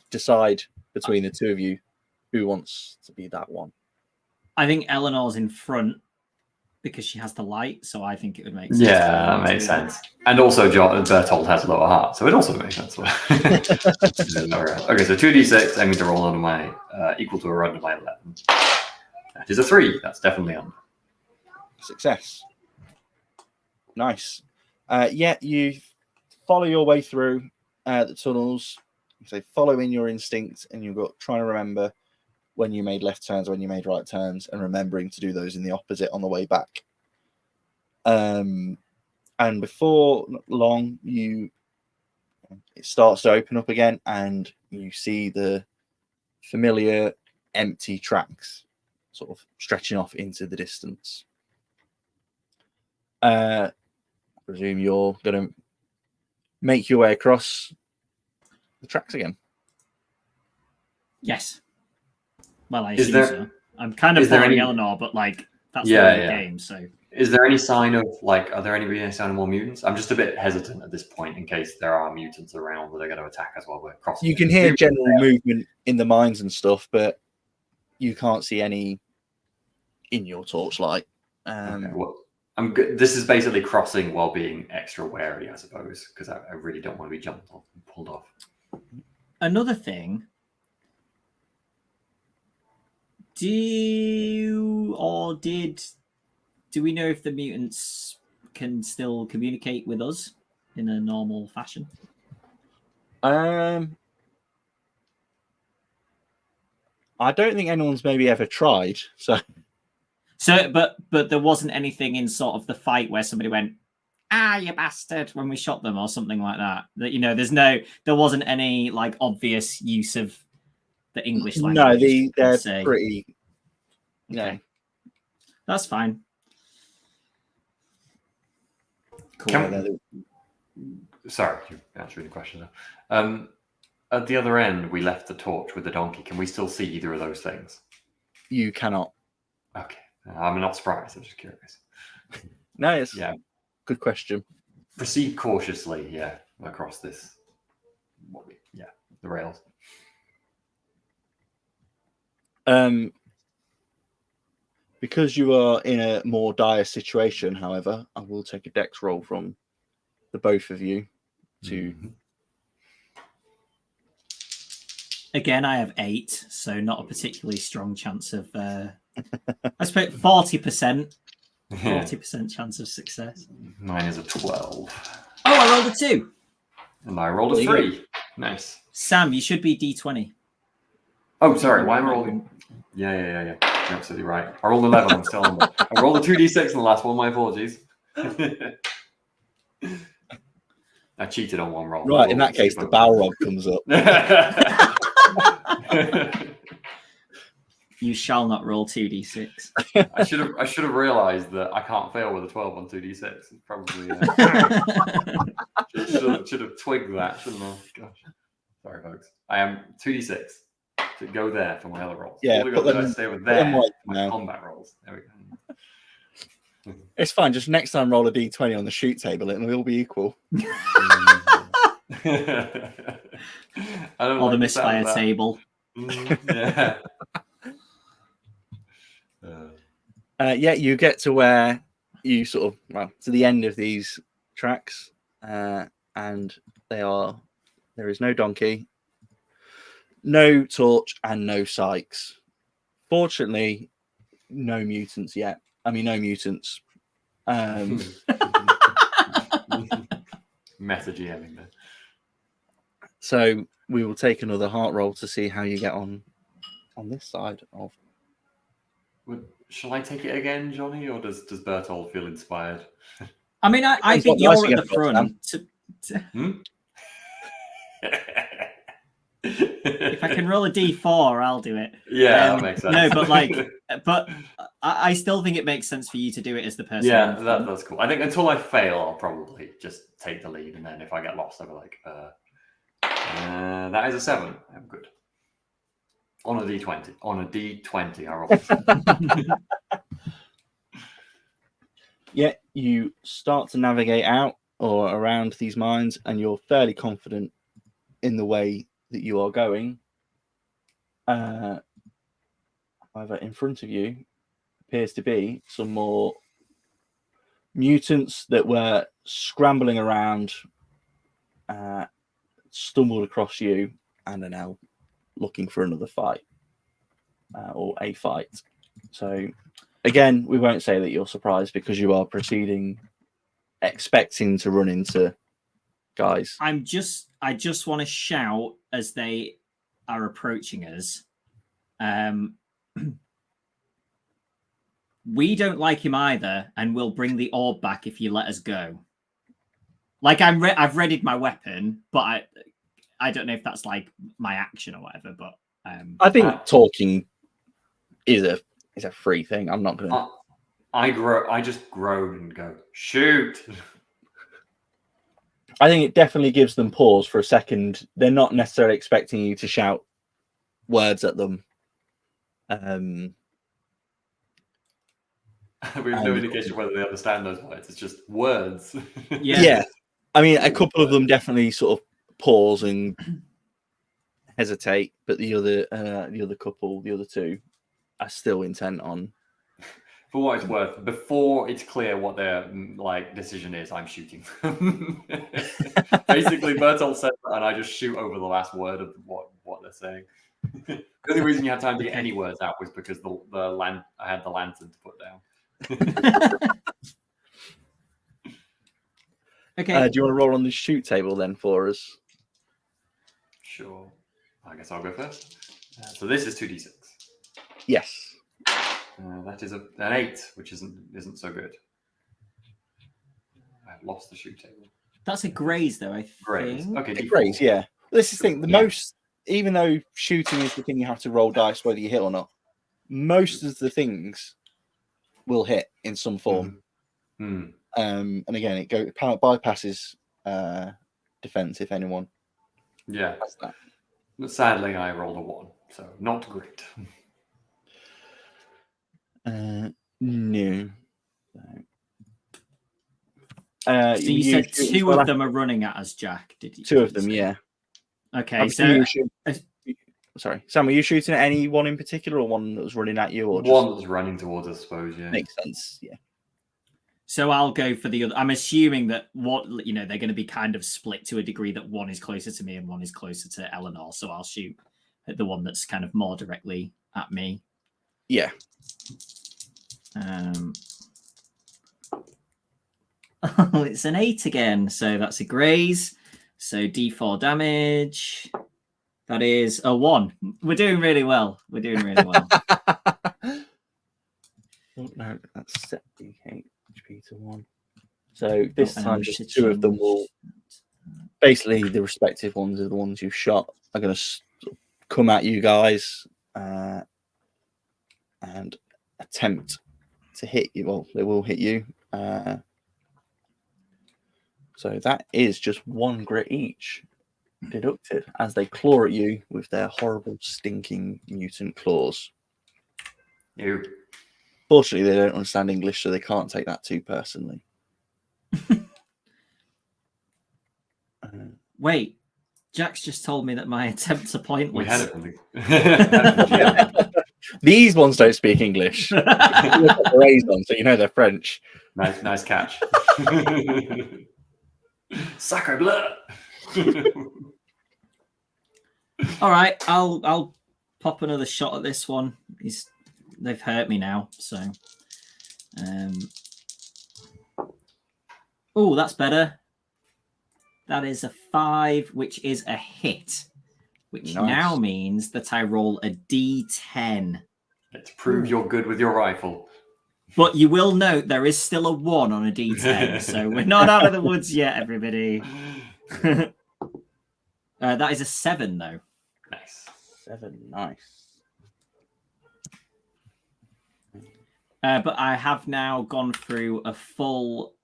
decide between the two of you who wants to be that one.
I think Eleanor's in front because she has the light, so I think it would make sense.
Yeah, that makes sense. And also, Bertold has a lower heart, so it also makes sense. Okay, so 2d6, aiming to roll under my equal to or under my 11. That is a 3. That's definitely under.
Success. Nice. You follow your way through the tunnels. So following your instincts, and you've got trying to remember when you made left turns, when you made right turns, and remembering to do those in the opposite on the way back. And before long, it starts to open up again, and you see the familiar empty tracks sort of stretching off into the distance. I presume you're going to make your way across the tracks again.
Yes. Well, I assume so. I'm kind of following Eleanor, but that's the game. So,
is there any sign of are there any sign of more mutants? I'm just a bit hesitant at this point in case there are mutants around that are going to attack us while we're crossing.
You can hear general movement in the mines and stuff, but you can't see any in your torchlight.
I'm good. This is basically crossing while being extra wary, I suppose, because I really don't want to be jumped off and pulled off.
Another thing. Do we know if the mutants can still communicate with us in a normal fashion?
I don't think anyone's maybe ever tried. So,
but there wasn't anything in sort of the fight where somebody went, "Ah, you bastard," when we shot them or something like that. That there wasn't any obvious use of the English language.
No, they're pretty.
Okay. That's fine. Cool.
Sorry, you're answering the question. At the other end, we left the torch with the donkey. Can we still see either of those things?
You cannot.
Okay, I'm not surprised. I'm just curious.
No, it's
Yeah.
good question.
Proceed cautiously, yeah, across this. The rails.
Because you are in a more dire situation, however, I will take a dex roll from the both of you to.
Again, I have 8, so not a particularly strong chance of. I suppose 40%. 40% chance of success.
Mine is a 12.
Oh, I rolled a 2.
And I rolled a 3. Nice.
Sam, you should be D20.
Oh, sorry. Why am I rolling? Yeah. You're absolutely right. I rolled 11. I'm still on there. I rolled a 2d6 in the last one. My apologies. I cheated on one roll.
Right, in that case, the Balrog comes up.
You shall not roll 2d6.
I should have realised that I can't fail with a 12 on 2d6. Probably should have twigged that, shouldn't I? Gosh, sorry, folks. I am 2d6 to go there for my other rolls.
Yeah,
I stay with there for my combat rolls. There we go.
It's fine. Just next time, roll a d20 on the shoot table. It'll all be equal.
Or the misfire table.
Yeah.
Yeah, you get to where you sort of to the end of these tracks, and there is no donkey, no torch, and no Sykes. Fortunately, no mutants yet. I mean, no mutants.
Meta GMing there.
So we will take another heart roll to see how you get on this side of.
Shall I take it again, Jonny, or does Bertold feel inspired?
I mean, I think you're at the front. If I can roll a d4, I'll do it.
Yeah, that makes sense.
No, but I still think it makes sense for you to do it as the person.
Yeah, that's cool. I think until I fail, I'll probably just take the lead, and then if I get lost, I'll be like, that is a 7. I'm good. On a d20. On a d20, I roll.
Yeah, you start to navigate out or around these mines, and you're fairly confident in the way that you are going. However, in front of you appears to be some more mutants that were scrambling around, stumbled across you, and are now looking for another fight or a fight. So again, we won't say that you're surprised because you are proceeding expecting to run into guys.
I just want to shout as they are approaching us. We don't like him either, and we'll bring the orb back if you let us go. Like I've readied my weapon, but I don't know if that's like my action or whatever. But
I think talking is a free thing. I'm not gonna.
I just groan and go shoot.
I think it definitely gives them pause for a second. They're not necessarily expecting you to shout words at them.
We have no indication whether they understand those words. It's just words.
Yeah. I mean, a couple of them definitely sort of pause and hesitate, but the other two are still intent on.
For what it's worth, before it's clear what their decision is, I'm shooting. Basically, Bertolt said that, and I just shoot over the last word of what they're saying. The only reason you had time to get any words out was because I had the lantern to put down.
Okay.
Do you want to roll on the shoot table then for us?
Sure. I guess I'll go first. So this is 2d6.
Yes.
That is an 8, which isn't so good. I've lost the shoot table.
That's a graze, though. I think.
Graze. Okay.
A graze, yeah. This is the thing. Most, even though shooting is the thing you have to roll dice whether you hit or not, most of the things will hit in some form. And again, it bypasses defense if anyone.
Yeah. But sadly, I rolled a 1, so not great.
No.
So you said
shoot
two
as well
of them are running at us, Jack. Did you?
Two of them, yeah.
Okay,
I'm
so
assuming you shoot- sorry, Sam, were you shooting at any one in particular, or one that was running at you, or just
One that's running towards us, I suppose. Yeah.
makes sense? Yeah.
so I'll go for the other. I'm assuming that they're going to be kind of split to a degree that one is closer to me and one is closer to Eleanor. So I'll shoot at the one that's kind of more directly at me.
Yeah.
Oh, it's an 8 again, so that's a graze. So D4 damage. That is a 1. We're doing really well. We're doing really well.
Oh, no, that's set the HP to 1. So this
And I'm
time,
just
just two of them
change
will basically the respective ones are the ones you've shot are going to come at you guys and attempt to hit you. Well, they will hit you. So that is just 1 grit each deducted as they claw at you with their horrible, stinking mutant claws.
You.
Fortunately, they don't understand English, so they can't take that too personally.
Wait, Jack's just told me that my attempts are pointless.
We had it from the.
These ones don't speak English. Raised on, so you know they're French.
Nice catch. Sacre bleu.
All right, I'll pop another shot at this one. They've hurt me now, so. Oh, that's better. That is a 5, which is a hit, which now means that I roll a D10.
Let's prove you're good with your rifle.
But you will note there is still a 1 on a D10, so we're not out of the woods yet, everybody. That is a 7, though.
Nice.
7, nice.
But I have now gone through a full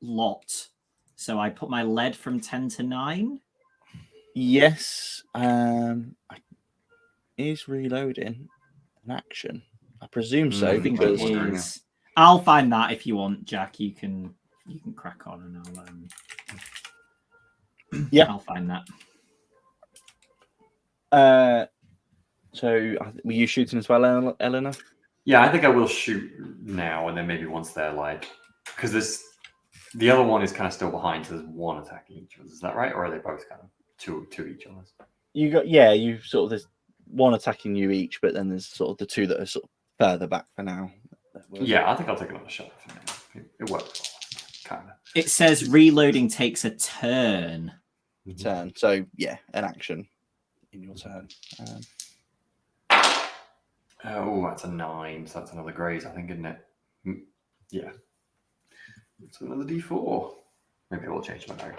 lot. So I put my lead from 10 to 9.
Yes. Is reloading an action? I presume so, because
I'll find that if you want, Jack. You can crack on, and I'll find that.
So were you shooting as well, Eleanor?
Yeah, I think I will shoot now, and then maybe once they're like, because the other one is kind of still behind, so there's 1 attacking each of us. Is that right, or are they both kind of two each of us?
You sort of there's 1 attacking you each, but then there's sort of the 2 that are sort of further back for now.
Yeah, I think I'll take another shot for now. It works, kind of.
It says reloading takes a turn.
So yeah, an action in your turn.
Oh, that's a 9, so that's another graze, I think, isn't it? Yeah. So another D4. Maybe I will change my diary.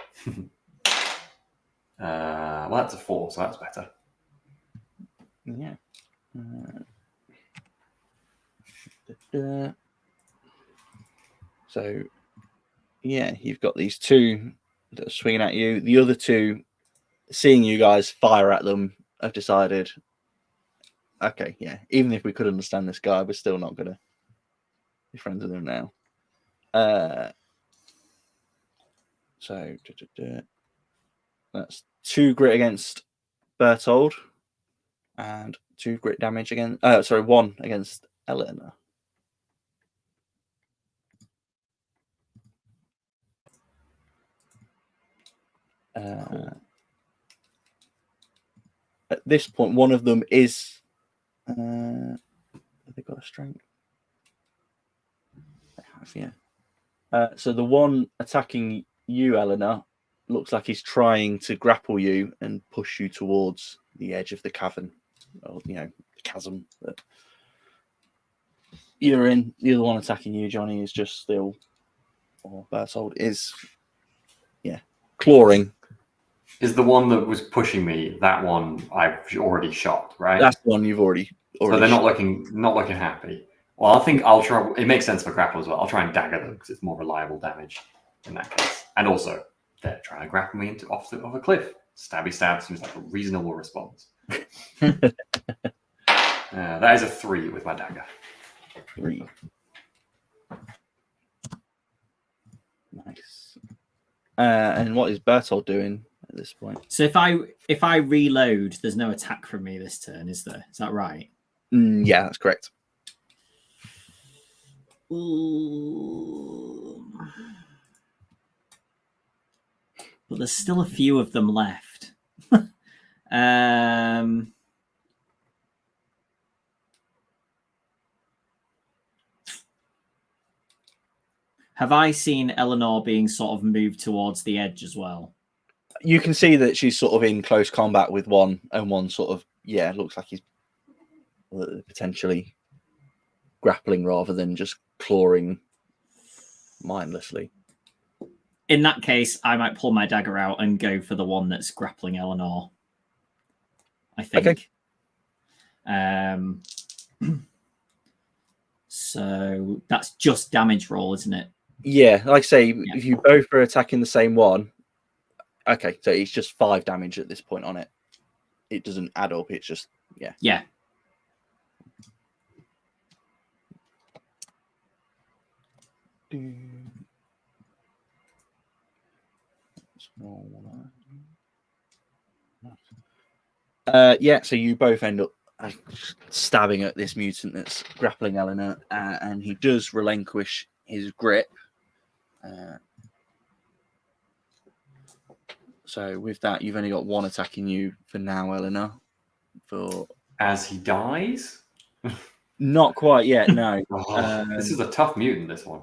Well, that's a 4, so that's better.
Yeah. So, yeah, you've got these 2 that are swinging at you. The other 2, seeing you guys fire at them, have decided, okay, yeah, even if we could understand this guy, we're still not going to be friends with him now. So, that's 2 grit against Bertold and 2 grit damage against, 1 against Eleanor. Cool. At this point, one of them is. Have they got a strength? They have, yeah. So the one attacking you, Eleanor, looks like he's trying to grapple you and push you towards the edge of the cavern, or the chasm that you're in. The other one attacking you, Jonny, is just still, or Bertold is, clawing.
Is the one that was pushing me that one I've already shot, right?
That's the one you've already
so they're
shot.
not looking happy. Well, I think I'll try. It makes sense for grapple as well. I'll try and dagger them because it's more reliable damage in that case. And also, they're trying to grapple me off a cliff. Stabby stab seems like a reasonable response. That is a 3 with my dagger.
3. Nice. And what is Bertold doing at this point?
So if I reload, there's no attack from me this turn, is there? Is that right?
Yeah, that's correct.
Ooh. But there's still a few of them left. Have I seen Eleanor being sort of moved towards the edge as well?
You can see that she's sort of in close combat with one, and one sort of, looks like he's potentially grappling rather than just clawing mindlessly.
In that case, I might pull my dagger out and go for the one that's grappling Eleanor. I think. Okay. So that's just damage roll, isn't it?
Yeah, like I say, if you both are attacking the same one, okay, so it's just 5 damage at this point on it. It doesn't add up, it's just,
Yeah.
So you both end up stabbing at this mutant that's grappling Eleanor, and he does relinquish his grip. So with that, you've only got one attacking you for now, Eleanor.
As he dies?
Not quite yet, no.
This is a tough mutant, this one.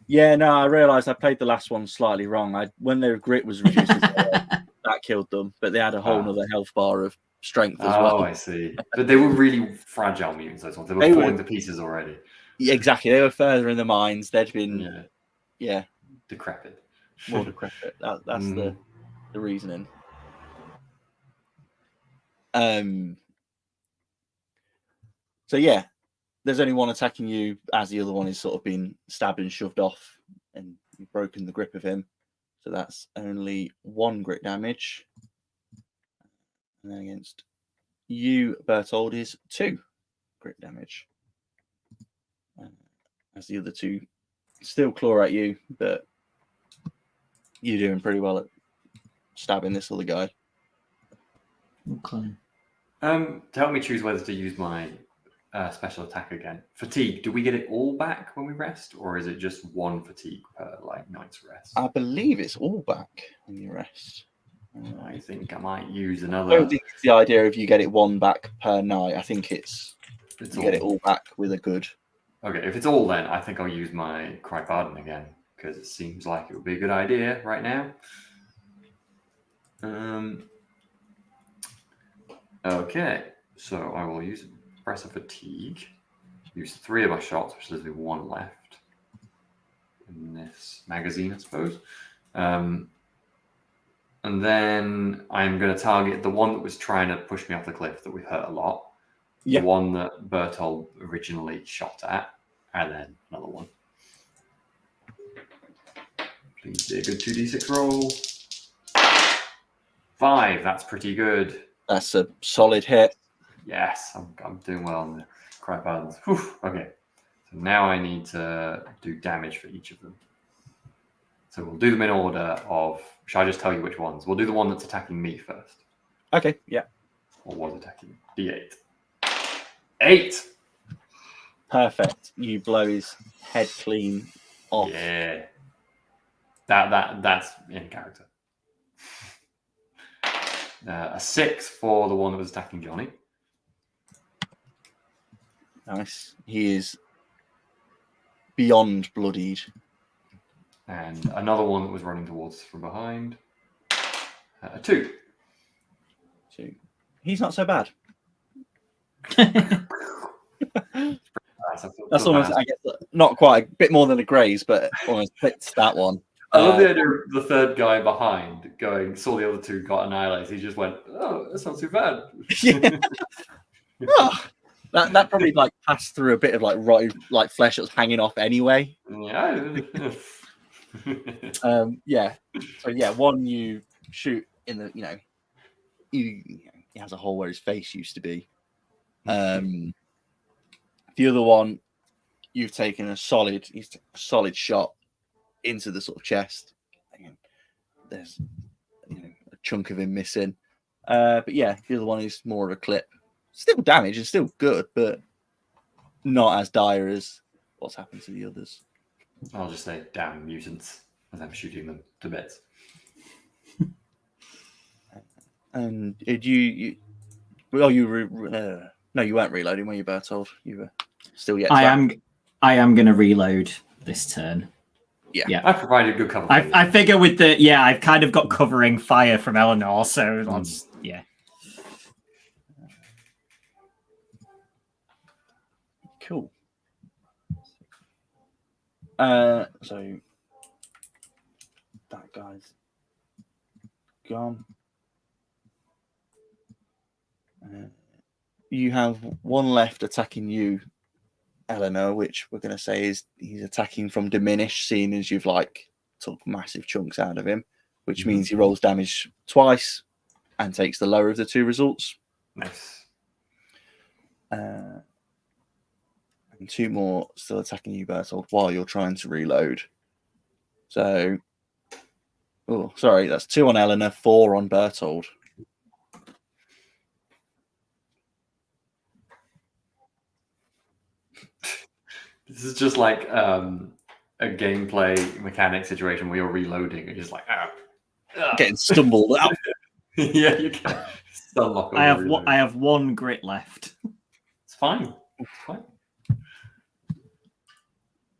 Yeah, no, I realised I played the last one slightly wrong. When their grit was reduced, that killed them, but they had a whole other health bar of strength as well.
Oh, I see. But they were really fragile mutants, those ones. They were falling to pieces already.
Yeah, exactly. They were further in the mines. They'd been,
decrepit.
More decrepit. That's the reasoning. So yeah, there's only one attacking you as the other one is sort of being stabbed and shoved off, and you've broken the grip of him. So that's only 1 grit damage. And then against you, Bertold, is 2 grit damage. As the other 2 still claw at you, but you're doing pretty well at stabbing this other guy.
Okay.
To help me choose whether to use my special attack again. Fatigue, do we get it all back when we rest, or is it just 1 fatigue per night's rest?
I believe it's all back when you rest.
I think I might use another.
I don't think it's the idea of you get it 1 back per night. I think it's you get it all back with a good.
Okay, if it's all, then I think I'll use my Cry Pardon again, because it seems like it would be a good idea right now. Okay, so I will use Pressure Fatigue. Use 3 of my shots, which leaves me 1 left in this magazine, I suppose. And then I'm going to target the one that was trying to push me off the cliff that we hurt a lot. The one that Bertold originally shot at, and then another one. Please be a good 2d6 roll. 5, that's pretty good.
That's a solid hit.
Yes, I'm doing well on the Cry Pardons. Okay, so now I need to do damage for each of them. So we'll do them in order of... Shall I just tell you which ones? We'll do the one that's attacking me first.
Okay, yeah.
Or was attacking D8. 8!
Perfect. You blow his head clean off.
Yeah. That's in character. A 6 for the one that was attacking Jonny.
Nice. He is beyond bloodied.
And another one that was running towards us from behind. A 2.
2. He's not so bad. That's almost, I guess, not quite a bit more than a graze, but almost fits that one.
I love the idea of the third guy behind saw the other 2 got annihilated. He just went, oh, that's not too bad.
That probably passed through a bit of rotted flesh that was hanging off anyway.
Yeah.
So one you shoot in the he has a hole where his face used to be. The other one you've taken a solid shot into the sort of chest. There's a chunk of him missing. But yeah, the other one is more of a clip. Still damage and still good, but not as dire as what's happened to the others.
I'll just say, damn mutants, as I'm shooting them to bits.
And did you no, you weren't reloading, were you, Bertold? You were still yet.
I am going to reload this turn.
Yeah.
I provided good cover.
I figure with I've kind of got covering fire from Eleanor, so that's
Cool. So that guy's gone. You have one left attacking you, Eleanor, which we're going to say is he's attacking from diminish, seeing as you've took massive chunks out of him, which means he rolls damage twice and takes the lower of the two results.
Nice.
And two more still attacking you, Bertold, while you're trying to reload. So, that's 2 on Eleanor, 4 on Bertold.
This is just like a gameplay mechanic situation where you're reloading and just
getting stumbled out.
Yeah, you can unlock.
I have one grit left.
It's fine. It's fine.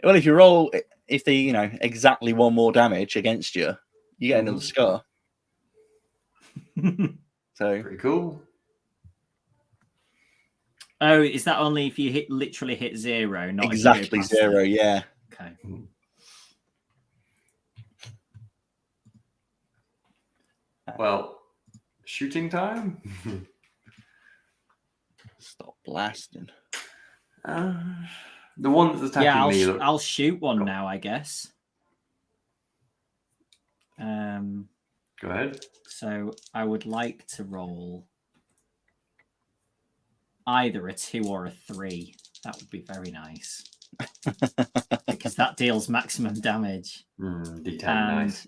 Well, if you roll, if they exactly 1 more damage against you, you get another scar. So
pretty cool.
Oh, is that only if you literally hit 0? Not
exactly 0, yeah.
Okay.
Well, shooting time.
Stop blasting.
The one that's attacking me.
I'll shoot one now, I guess.
Go ahead.
So I would like to roll either a 2 or a 3. That would be very nice. Because that deals maximum damage.
D10, nice.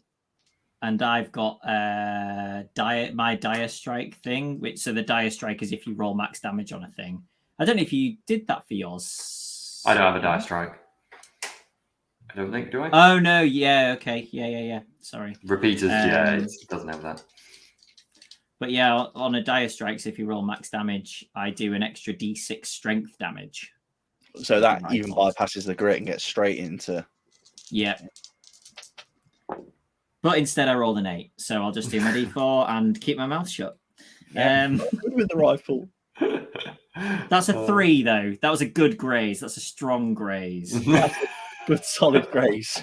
And I've got my dire strike thing, so the dire strike is if you roll max damage on a thing. I don't know if you did that for yours.
I don't have a dire strike. I don't think, do I?
Oh no, yeah, okay, yeah. Sorry.
Repeaters, it doesn't have that.
But yeah, on a dire strikes, if you roll max damage, I do an extra D6 strength damage.
So that even bypasses the grit and gets straight into.
Yeah. But instead, I rolled an 8, so I'll just do my D4 and keep my mouth shut.
Good with the rifle.
That's a 3, though. That was a good graze. That's a strong graze.
That's a good solid graze.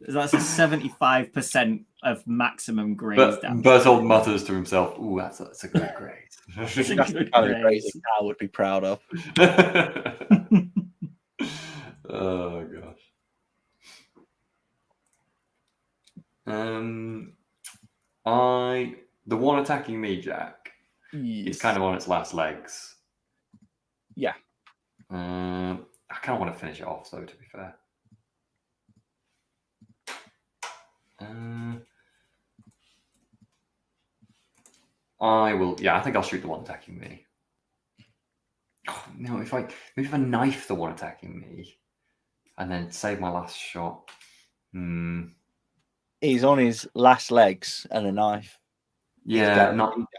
That's a 75% of maximum graze damage.
Bertold mutters to himself, "Ooh, that's a good graze."
That's
the kind of graze a cow would be proud of.
Oh gosh. The one attacking me, Jack, it's kind of on its last legs.
Yeah.
I kind of want to finish it off, though, to be fair. I will. Yeah, I think I'll shoot the one attacking me. Oh, no, if I knife the one attacking me, and then save my last shot.
He's on his last legs and a knife.
Yeah,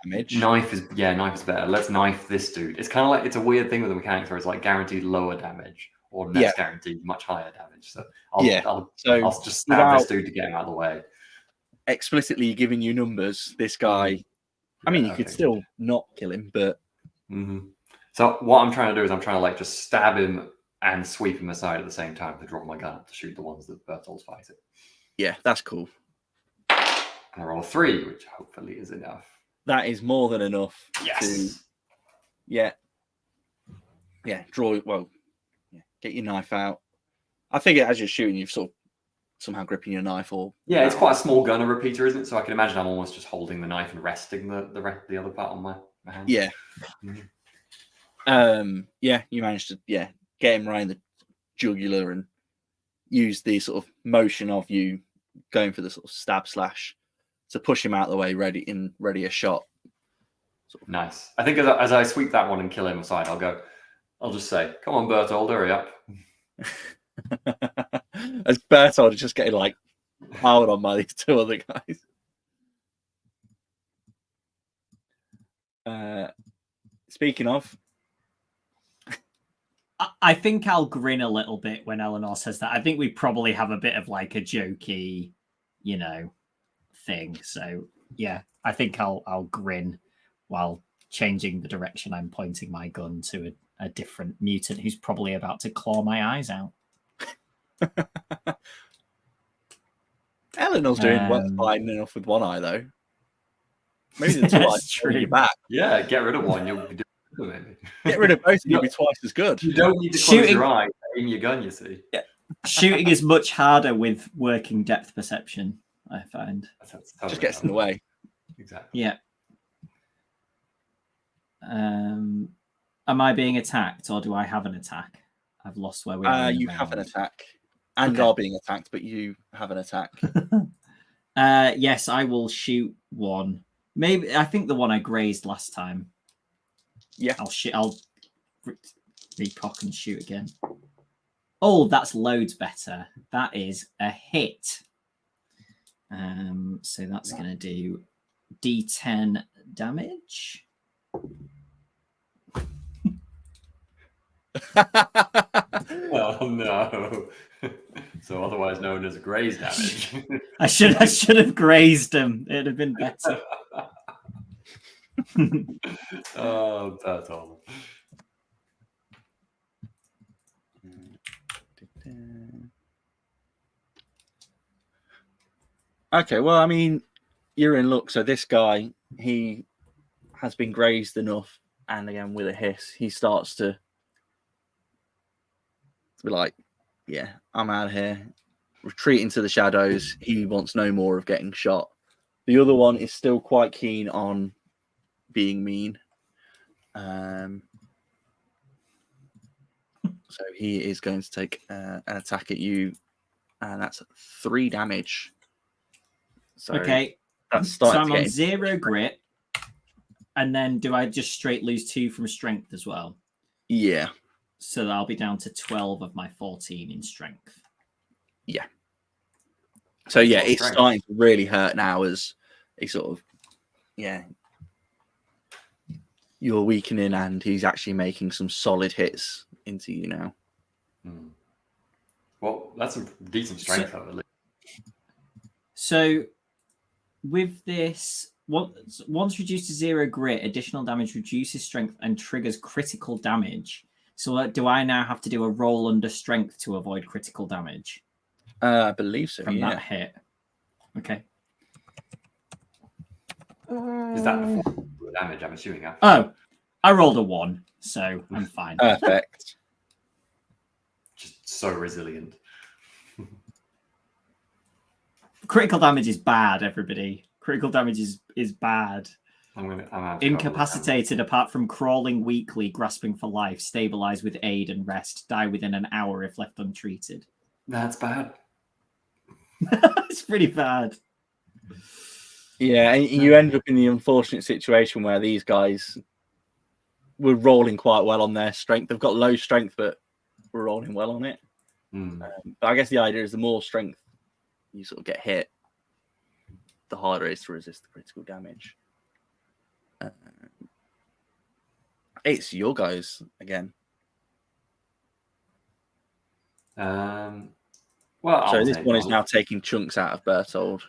damage.
Knife is better. Let's knife this dude. It's kind of like, it's a weird thing with the mechanics where it's like guaranteed lower damage or next guaranteed much higher damage. So I'll just stab this dude to get him out of the way.
Explicitly giving you numbers, this guy. I mean, you could still not kill him, but.
So what I'm trying to do is I'm trying to just stab him and sweep him aside at the same time to draw my gun up to shoot the ones that Bertold's fighting. Yeah,
that's cool.
And I roll a 3, which hopefully is enough.
That is more than enough.
Yes.
Draw. Well, get your knife out. I think as you're shooting, you've sort of somehow gripping your knife or.
Yeah, it's quite a small gun, a repeater, isn't it? So I can imagine I'm almost just holding the knife and resting the other part on my hand.
Yeah. You managed to get him right in the jugular and use the sort of motion of you going for the sort of stab slash to push him out of the way, ready a shot.
Nice. I think as I sweep that one and kill him aside, I'll just say, come on, Bertold, hurry up.
As Bertold is just getting like piled on by these two other guys. Speaking of,
I think I'll grin a little bit when Eleanor says that. I think we probably have a bit of like a jokey, thing. So yeah, I think I'll grin while changing the direction I'm pointing my gun to a different mutant who's probably about to claw my eyes out.
Eleanor's doing fine enough with one eye though. Maybe the two eyes on your back.
Yeah, get rid of one. You'll be doing it.
Get rid of both, and you'll be twice as good.
You don't need to close your eye, aim your gun. You see.
Yeah. Shooting is much harder with working depth perception, I find.
Just gets in the way.
Exactly.
Yeah. Am I being attacked, or do I have an attack? I've lost where we are.
You have an attack, and are being attacked, but you have an attack.
Yes, I will shoot one. Maybe I think the one I grazed last time.
Yeah,
I'll recock and shoot again. Oh, that's loads better. That is a hit. So that's going to do D10 damage.
Oh no! So otherwise known as graze damage.
I should have grazed him. It'd have been better.
Oh, that's all.
Okay, well, I mean, you're in luck. So this guy, he has been grazed enough, and again with a hiss, he starts to be like, "Yeah, I'm out of here." Retreat into the shadows. He wants no more of getting shot. The other one is still quite keen on being mean. So he is going to take an attack at you, and that's 3 damage. So
okay.
That's
so I'm on 0 grit, and then do I just straight lose 2 from strength as well?
Yeah.
So I'll be down to 12 of my 14 in strength.
Yeah. So yeah, it's starting to really hurt now as he sort of, you're weakening, and he's actually making some solid hits into you now.
Well, that's some decent strength, though, at least.
So with this, once reduced to 0 grit, additional damage reduces strength and triggers critical damage. So do I now have to do a roll under strength to avoid critical damage?
I believe so,
from that hit. Okay.
Is that before the damage, I'm assuming? After?
Oh, I rolled a 1, so I'm fine.
Perfect.
Just so resilient.
Critical damage is bad, everybody. Critical damage is bad.
I'm
incapacitated apart from crawling weakly, grasping for life, stabilize with aid and rest, die within an hour if left untreated.
That's bad.
It's pretty bad.
Yeah, and you end up in the unfortunate situation where these guys were rolling quite well on their strength. They've got low strength, but we're rolling well on it. But I guess the idea is the more strength you sort of get hit, the harder it is to resist the critical damage. It's your guys again.
Well,
so this one is now taking chunks out of Bertold.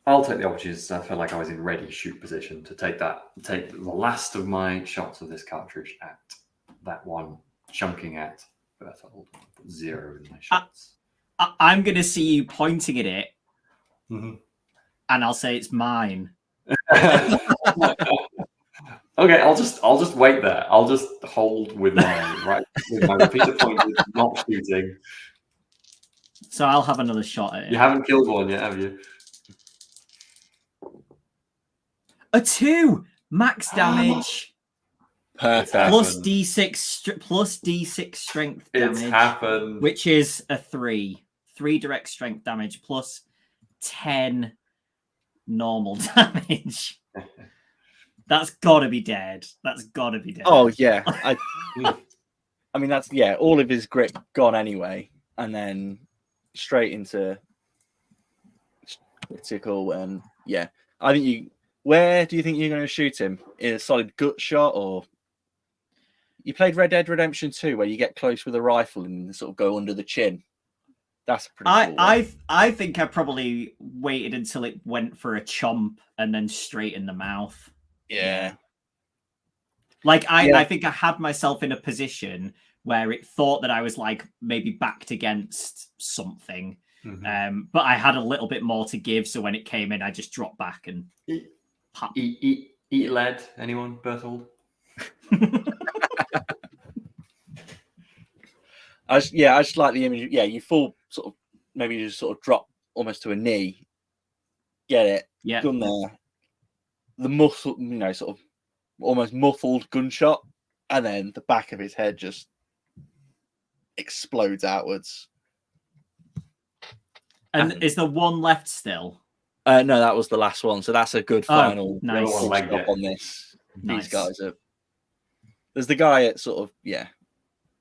I'll take the opportunity. I felt like I was in ready shoot position to take the last of my shots of this cartridge at that one, chunking at Bertold. 0 in my shots.
I'm going to see you pointing at it,
and
I'll say it's mine.
Okay, I'll just wait there. I'll just hold with my repeater pointer, not shooting.
So I'll have another shot at it.
You haven't killed one yet, have you?
A 2 max damage.
Perfect.
Plus
happened.
D6 strength
It's
damage,
happened.
which is a 3 direct strength damage plus 10 normal damage. That's gotta be dead. That's gotta be dead.
Oh yeah, I mean that's all of his grit gone anyway, and then straight into critical. And I think you. Where do you think you're going to shoot him? In a solid gut shot, or you played Red Dead Redemption 2, where you get close with a rifle and sort of go under the chin? That's a pretty cool one.
I think I probably waited until it went for a chomp and then straight in the mouth.
Yeah.
Like I think I had myself in a position where it thought that I was like maybe backed against something. But I had a little bit more to give, so when it came in, I just dropped back and
eat lead. Anyone, Berthold?
I just like the image. Yeah, you fall sort of, maybe you just sort of drop almost to a knee. Get it?
Yeah.
Gun there. The muscle, sort of almost muffled gunshot, and then the back of his head just explodes outwards.
And is there one left still?
No, that was the last one. So that's a good final
nice.
full stop on this.
Nice.
These guys are. There's the guy at sort of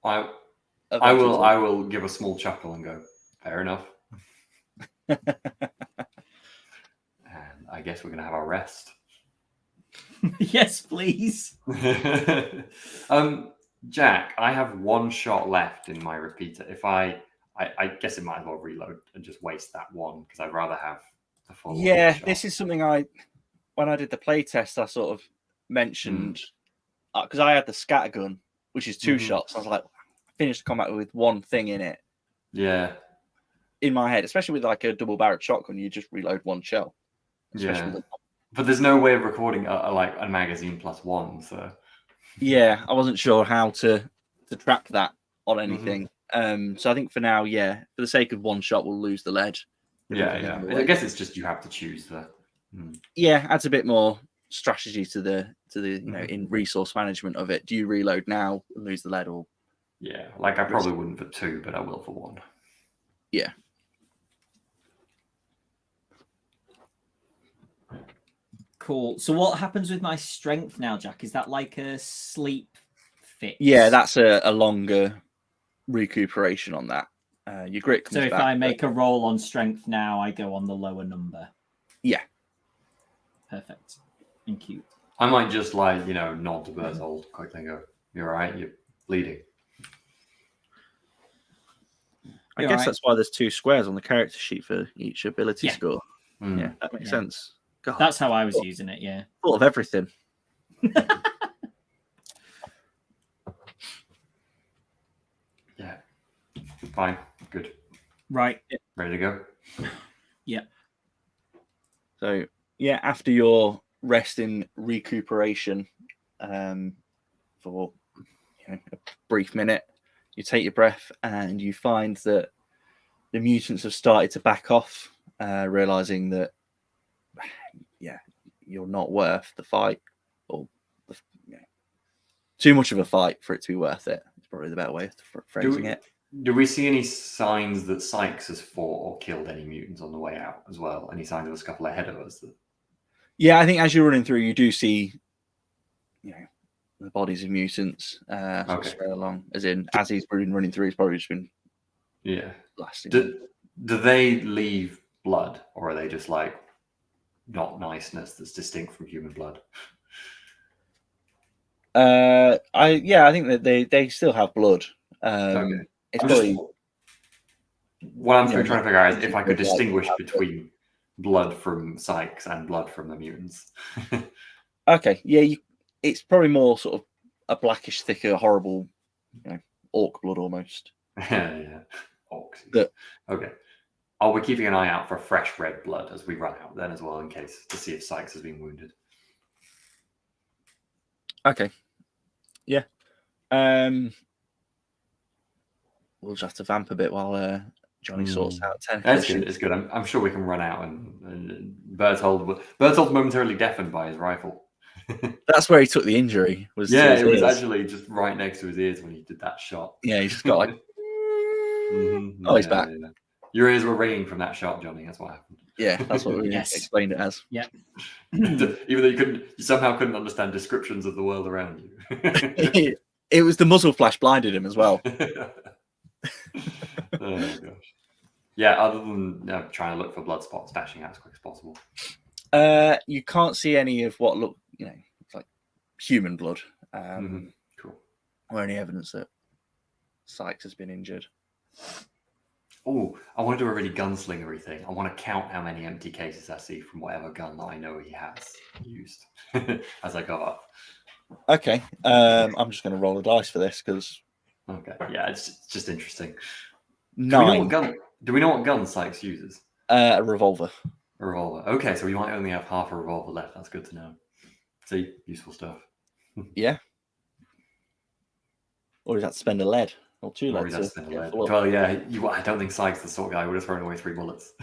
I will give a small chuckle and go, fair enough. And I guess we're gonna have our rest.
Yes, please.
Jack, I have one shot left in my repeater. If I guess it might as well reload and just waste that one because I'd rather have the full.
Yeah,
shot.
this is something when I did the play test, I sort of mentioned because I had the scattergun, which is 2 shots. I was like, I finished the combat with one thing in it.
Yeah.
In my head, especially with like a double barrel shotgun, you just reload one shell.
Yeah. But there's no way of recording a magazine plus one, so.
Yeah, I wasn't sure how to track that on anything. So I think for now, for the sake of one shot, we'll lose the lead.
Yeah. I guess it's just you have to choose the.
Yeah, adds a bit more strategy to the in resource management of it. Do you reload now and lose the lead, or?
Yeah, like I probably wouldn't for 2, but I will for 1.
Yeah.
Cool. So what happens with my strength now, Jack? Is that like a sleep fix?
Yeah, that's a longer recuperation on that. Your grit comes
So if
back,
I make a roll on strength now, I go on the lower number.
Yeah.
Perfect. Thank you.
I might just nod to Berthold quickly and go, "You're all right. You're bleeding."
I guess that's why there's 2 squares on the character sheet for each ability score. Yeah, that makes sense. God,
that's how I was using it. Yeah.
Thought of everything.
Yeah. Fine. Good.
Right.
Ready to go?
Yeah.
So after your rest in recuperation, for a brief minute, you take your breath and you find that the mutants have started to back off, realizing that you're not worth the fight, or too much of a fight for it to be worth it. It's probably the better way of phrasing it.
Do we see any signs that Sykes has fought or killed any mutants on the way out as well? Any signs of a scuffle ahead of us?
Yeah, I think as you're running through, you do see, the bodies of mutants spread along. As he's been running through, he's probably just been blasting.
Do they leave blood, or are they just like not niceness that's distinct from human blood?
I think that they still have blood. It's probably
what I'm trying to figure out is if I could distinguish between blood from Sykes and blood from the mutants.
Okay, it's probably more sort of a blackish, thicker, horrible, orc blood almost.
Yeah, orcs.
Okay.
I'll be keeping an eye out for fresh red blood as we run out then as well, in case to see if Sykes has been wounded.
Okay. Yeah. We'll just have to vamp a bit while Jonny sorts out 10.
That's good. It's good. I'm sure we can run out and Berthold's momentarily deafened by his rifle.
That's where he took the injury. Was to
Yeah,
his
it was
ears.
actually just right next to his ears when he did that shot.
Yeah, he just got like. Oh, he's back.
Yeah. Your ears were ringing from that shot, Johnny. That's what happened.
Yeah, that's what we
Yes.
explained it as.
Yeah.
Even though you somehow couldn't understand descriptions of the world around you.
It was the muzzle flash blinded him as well.
Oh gosh. Yeah, other than trying to look for blood spots, dashing out as quick as possible.
You can't see any of what look, like human blood,
Cool.
or any evidence that Sykes has been injured.
Oh, I want to do a really gunslingery thing. I want to count how many empty cases I see from whatever gun that I know he has used as I go up.
Okay, I'm just going to roll a dice for this because.
Okay, yeah, it's just interesting.
9.
Do we know what gun Sykes uses?
A revolver.
A revolver. Okay, so we might only have half a revolver left. That's good to know. See, useful stuff.
Yeah. Or does that spend a lead or 2 lead?
Well, yeah. I don't think Sykes, the sort of guy, who would have thrown away 3 bullets.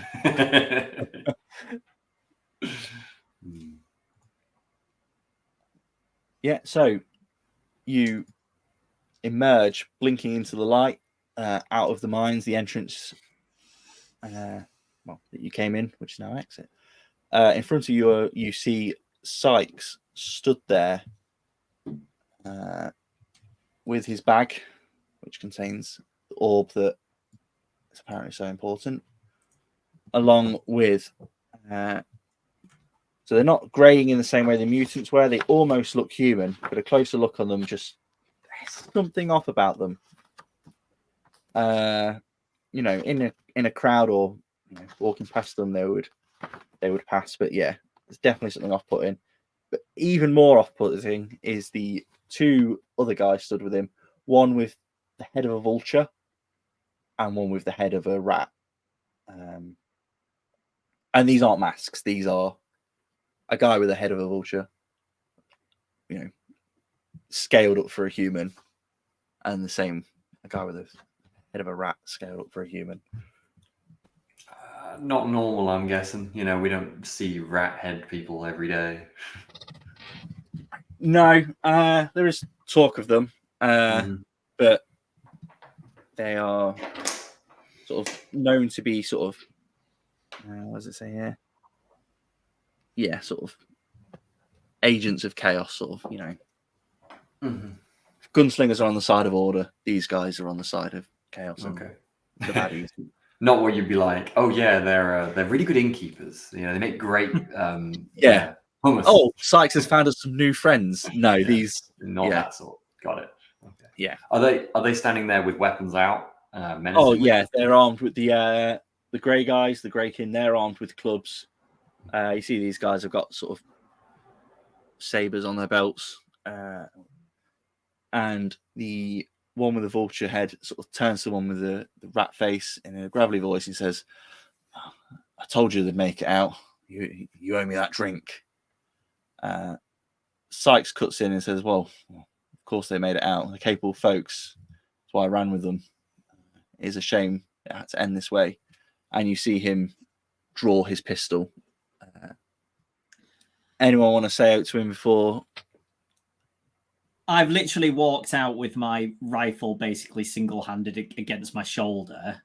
Yeah. So you emerge, blinking into the light, out of the mines, the entrance. That you came in, which is now exit. In front of you, you see Sykes stood there with his bag, which contains the orb that is apparently so important, along with. So they're not greying in the same way the mutants were. They almost look human, but a closer look on them, just there's something off about them. In a crowd or walking past them, they would pass. But yeah, there's definitely something off-putting. But even more off-putting is the 2 other guys stood with him. One with the head of a vulture, and one with the head of a rat. And these aren't masks. These are a guy with the head of a vulture, scaled up for a human, and a guy with a head of a rat scaled up for a human.
Not normal, I'm guessing. We don't see rat head people every day.
No, there is talk of them, but they are sort of known to be sort of, what does it say here? Yeah, sort of agents of chaos, sort of, Gunslingers are on the side of order. These guys are on the side of chaos.
Okay.
The baddies.
Not what you'd be like. Oh yeah, they're really good innkeepers. They make great.
Yeah.
Hummus.
Oh, Sykes has found us some new friends. No,
Yeah.
these
Not that sort. Got it. Okay.
Yeah.
Are they standing there with weapons out?
Oh yeah, they're armed with the grey guys, the Greykin. They're armed with clubs. You see these guys have got sort of sabers on their belts, and the one with the vulture head sort of turns to the one with the rat face in a gravelly voice and says, "I told you they'd make it out. You owe me that drink." Sykes cuts in and says, "Well, of course they made it out. They're capable folks. That's why I ran with them. It is a shame it had to end this way." And you see him draw his pistol. Anyone want to say out to him before?
I've literally walked out with my rifle basically single-handed against my shoulder.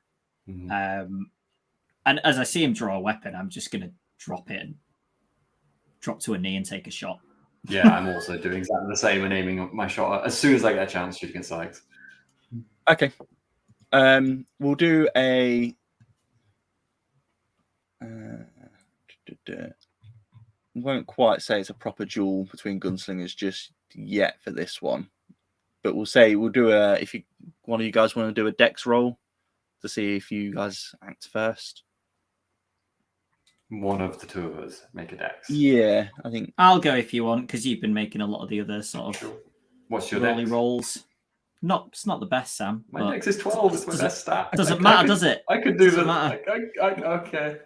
And as I see him draw a weapon, I'm just going to drop it and drop to a knee and take a shot.
Yeah, I'm also doing exactly the same and aiming my shot as soon as I get a chance shooting at Sykes.
Okay. We'll do a... won't quite say it's a proper duel between gunslingers just yet for this one, but we'll do if one of you guys want to do a dex roll to see if you guys act first.
One of the 2 of us make a dex.
Yeah, I think
I'll go if you want, because you've been making a lot of the other sort of
What's your
rolly
dex?
rolls. It's not the best, Sam.
My dex is 12. It's my best stat.
Doesn't matter, does it?
I could do
Doesn't
that.
matter.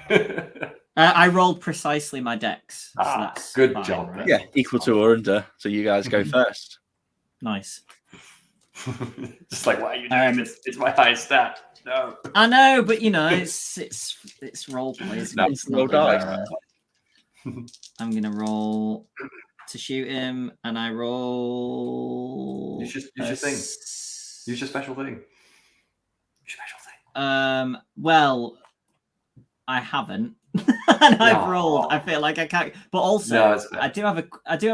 Okay.
I rolled precisely my dex. So that's
good
fine,
job.
right?
yeah, equal to or under. So you guys go first.
Nice.
Just like, why are you doing this? It's my highest stat. No.
I know, but it's role play.
No,
It's
roll
not
dice.
I'm gonna roll to shoot him, and I roll.
Use your thing. Use your special thing.
Well, I haven't, and I've rolled. I feel like I can't. But also,
No,
I do have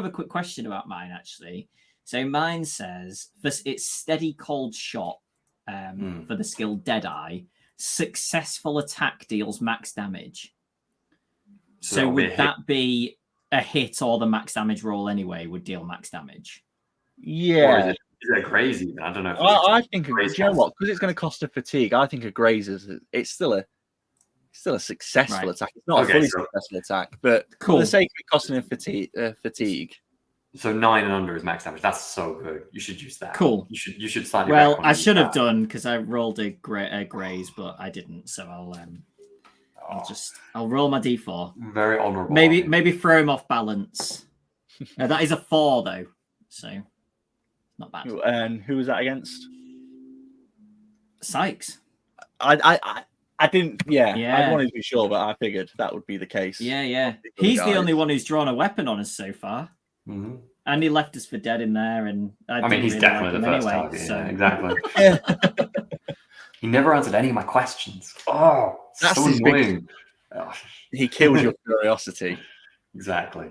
a quick question about mine actually. So mine says it's steady cold shot for the skill Deadeye. Successful attack deals max damage. So would that be a hit, or the max damage roll anyway would deal max damage?
Yeah.
Or is it crazy? I don't know.
I think, do you know what? Because it's going to cost a fatigue. I think a graze it's still a successful attack. It's not a fully successful attack, but for the sake of it costing a fatigue.
So 9 and under is max damage. That's so good. You should use that.
Cool.
You should start.
Well, I should have done because I rolled a graze, but I didn't. So I'll roll my d4.
Very honourable.
Maybe throw him off balance. That is a 4 though, so not bad.
And who was that against?
Sykes.
I didn't. Yeah, I wanted to be sure, but I figured that would be the case.
Yeah. He's the only one who's drawn a weapon on us so far.
Mm-hmm.
And he left us for dead in there, and
I mean, he's definitely the first target. So. Yeah, exactly. He never answered any of my questions. Oh, that's so annoying.
He killed your curiosity.
Exactly.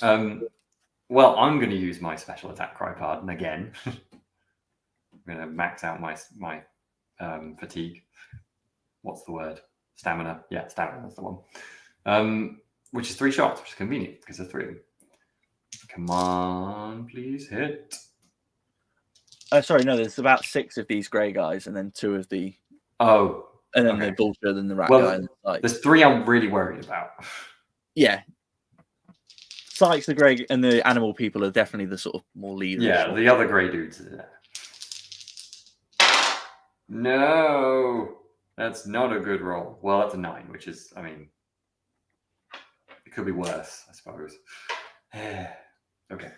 Well, I'm going to use my special attack cry pardon again. I'm going to max out my fatigue. What's the word? Stamina. Yeah, stamina. That's the one. Which is 3 shots, which is convenient because there's 3 of them. Come on, please hit.
Sorry, no, there's about 6 of these grey guys, and then 2 of the.
Oh.
And then the vulture, then the rat guy.
There's 3 I'm really worried about.
Yeah. Sykes, the grey, and the animal people are definitely the sort of more leaders.
Yeah, the other grey dudes are there. No, that's not a good roll. Well, that's a 9, which is, I mean, it could be worse, I suppose. Okay.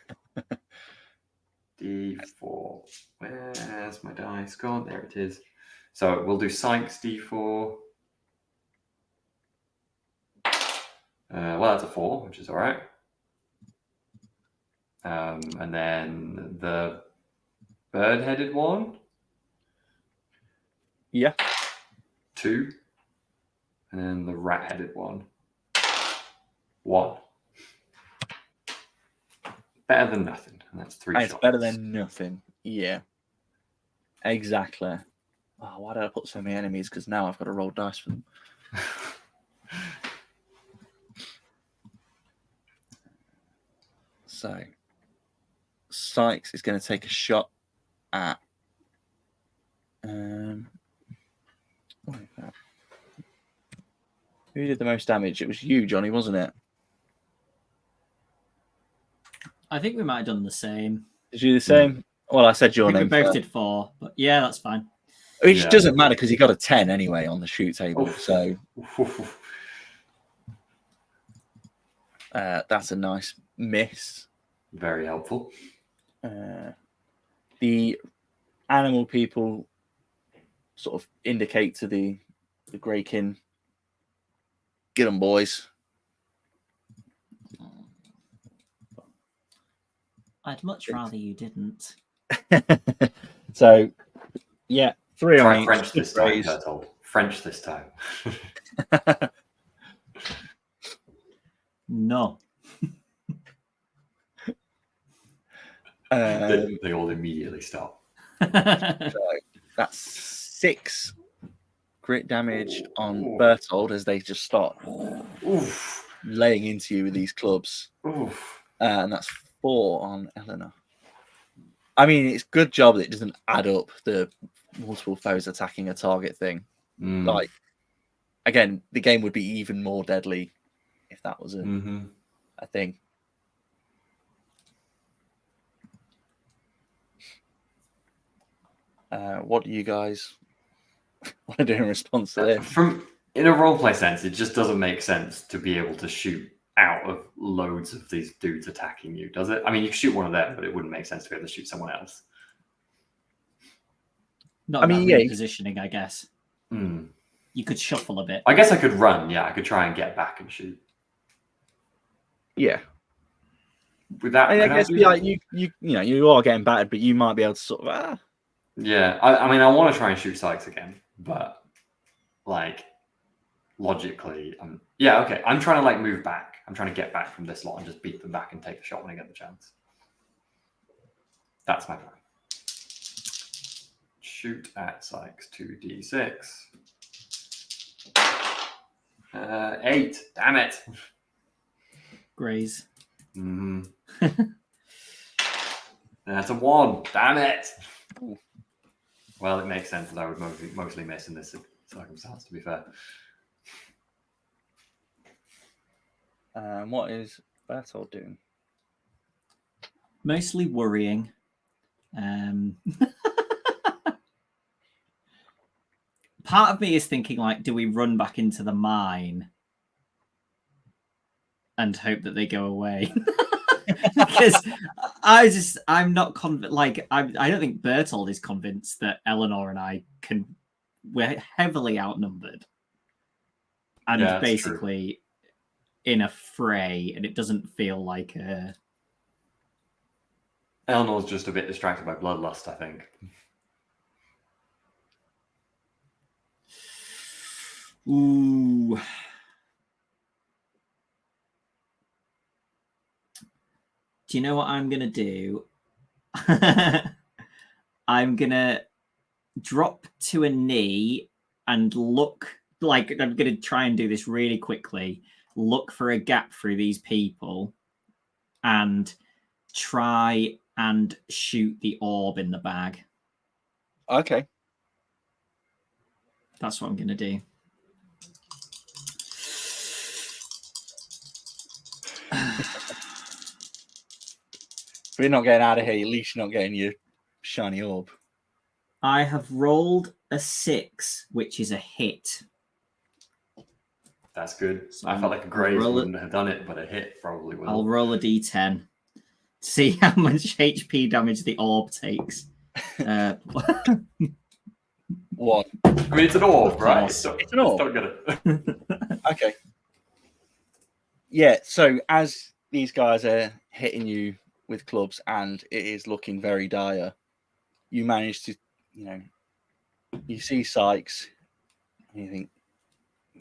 D4. Where's my dice gone? There it is. So we'll do Sykes D4. Well, that's a 4, which is all right. And then the bird-headed one.
Yeah.
2. And then the rat-headed one. 1. Better than nothing. And that's 3 shots.
It's better than nothing. Yeah. Exactly. Oh, why did I put so many enemies? Because now I've got to roll dice for them. So, Sykes is going to take a shot at. What is that? Who did the most damage? It was you, Jonny, wasn't it?
I think we might have done the same.
Did you do the same? Well, I said your name.
We both did 4, but yeah, that's fine.
Which doesn't matter because he got a 10 anyway on the shoot table. So that's a nice miss.
Very helpful.
The animal people sort of indicate to the Greykin, get them, boys.
I'd much rather you didn't.
So, yeah, 3 on each.
French this time, Bertold. French this time.
No.
They all immediately stop.
So that's 6 crit damage on Bertold as they just start laying into you with these clubs. And that's 4 on Eleanor. I mean, it's good job that it doesn't add up the multiple foes attacking a target thing. Like, again, the game would be even more deadly if that was a thing. What do you guys want to do in response to this?
In a roleplay sense, it just doesn't make sense to be able to shoot out of loads of these dudes attacking you, does it? I mean, you can shoot one of them, but it wouldn't make sense to be able to shoot someone else.
Not positioning, I guess. You could shuffle a bit.
I guess I could run. Yeah, I could try and get back and shoot.
Yeah.
With that,
I
can
guess
do
yeah,
that?
you are getting battered, but you might be able to sort of
Yeah, I mean, I want to try and shoot Sykes again, but like logically, yeah, okay. I'm trying to like move back. I'm trying to get back from this lot and just beat them back and take a shot when I get the chance. That's my plan. Shoot at Sykes 2d6. 8. Damn it.
Graze.
Mm-hmm. That's a 1. Damn it.
Ooh.
Well, it makes sense that I would mostly miss in this circumstance, to be fair.
what is Bertold doing?
Mostly worrying. Part of me is thinking, like, do we run back into the mine and hope that they go away? Because I'm not convinced. Like, I don't think Bertold is convinced that Eleanor and I can. We're heavily outnumbered, and
Yeah, that's
basically in a fray, and it doesn't feel like a.
Eleanor's just a bit distracted by bloodlust, I think.
Ooh. Do you know what I'm gonna do? I'm gonna drop to a knee and look like I'm gonna try and do this really quickly. Look for a gap through these people and try and shoot the orb in the bag.
Okay.
That's what I'm gonna do.
If we're not getting out of here, at least you're not getting your shiny orb.
I have rolled a 6, which is a hit.
That's good.
So
I felt like a Graves
roll it-
wouldn't have done it, but a hit probably will.
I'll roll a d10. See how much HP damage the orb takes.
1.
I mean, it's an orb, right?
It's
an orb.
Don't get it.
Okay. Yeah, so as these guys are hitting you with clubs and it is looking very dire, you manage to, you see Sykes and you think,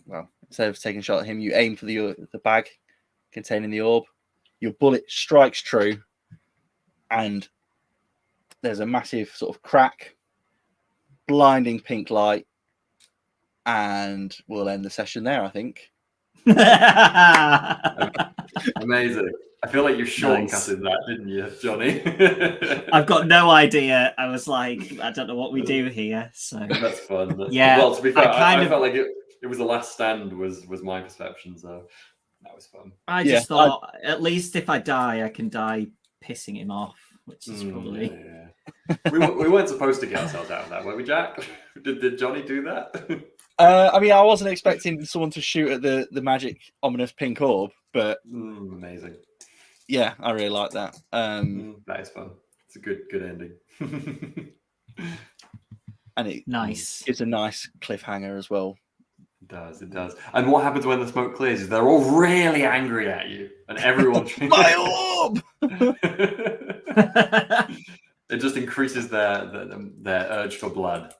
well, instead of taking a shot at him, you aim for the bag containing the orb. Your bullet strikes true and there's a massive sort of crack, blinding pink light, and we'll end the session there, I think.
Amazing. I feel like you shortcutted that, didn't you, Johnny?
I've got no idea. I was like, I don't know what we do here. So
that's fun.
Yeah,
Well, to be fair,
I
I felt like it was the last stand was my perception, so that was fun.
I just thought, at least if I die, I can die pissing him off, which is probably.
Yeah. we weren't supposed to get ourselves out of that, were we, Jack? Did Johnny do that?
I mean, I wasn't expecting someone to shoot at the magic ominous pink orb, but
amazing.
Yeah, I really like that.
That is fun. It's a good ending.
And it
nice.
Gives a nice cliffhanger as well.
It does. And what happens when the smoke clears is they're all really angry at you, and everyone
my orb.
It just increases their urge for blood.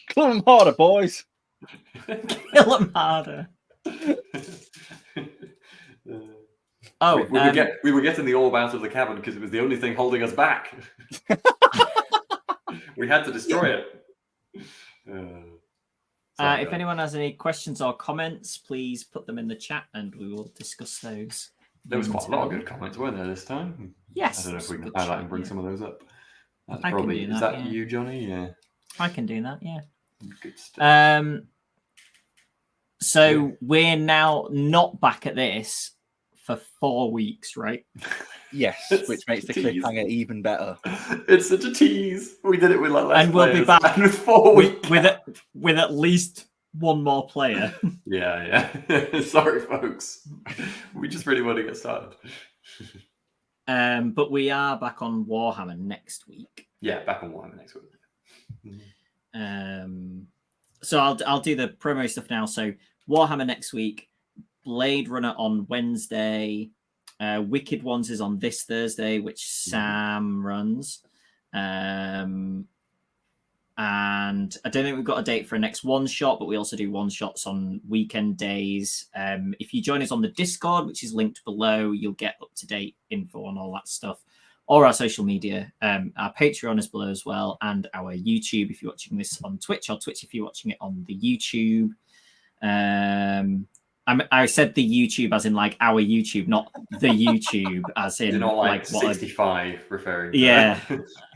Kill them harder, boys.
Kill them harder. Oh,
we were getting the orb out of the cavern because it was the only thing holding us back. We had to destroy it.
If anyone has any questions or comments, please put them in the chat and we will discuss those.
There was quite a lot of good comments, weren't there, this time?
Yes.
I don't know if we can highlight and bring some of those up. That's
I
probably
can do
is
that,
that
yeah.
you, Johnny? Yeah.
I can do that, yeah.
Good stuff.
So we're now not back at this for 4 weeks, right?
Yes, which makes the cliffhanger even better.
It's such a tease. We did it with like less
and we'll be
players,
back
and with 4 weeks
with at least one more player.
Yeah. Sorry, folks. We just really want to get started.
But we are back on Warhammer next week.
Yeah, back on Warhammer next week.
So I'll do the promo stuff now. So Warhammer next week, Blade Runner on Wednesday, Wicked Ones is on this Thursday, which Sam runs. And I don't think we've got a date for a next one shot, but we also do one shots on weekend days. If you join us on the Discord, which is linked below, you'll get up to date info on all that stuff, or our social media. Our Patreon is below as well, and our YouTube if you're watching this on Twitch, or Twitch if you're watching it on the YouTube. I said the YouTube as in like our YouTube, not the YouTube as in
You're not like
what
65 referring to
yeah.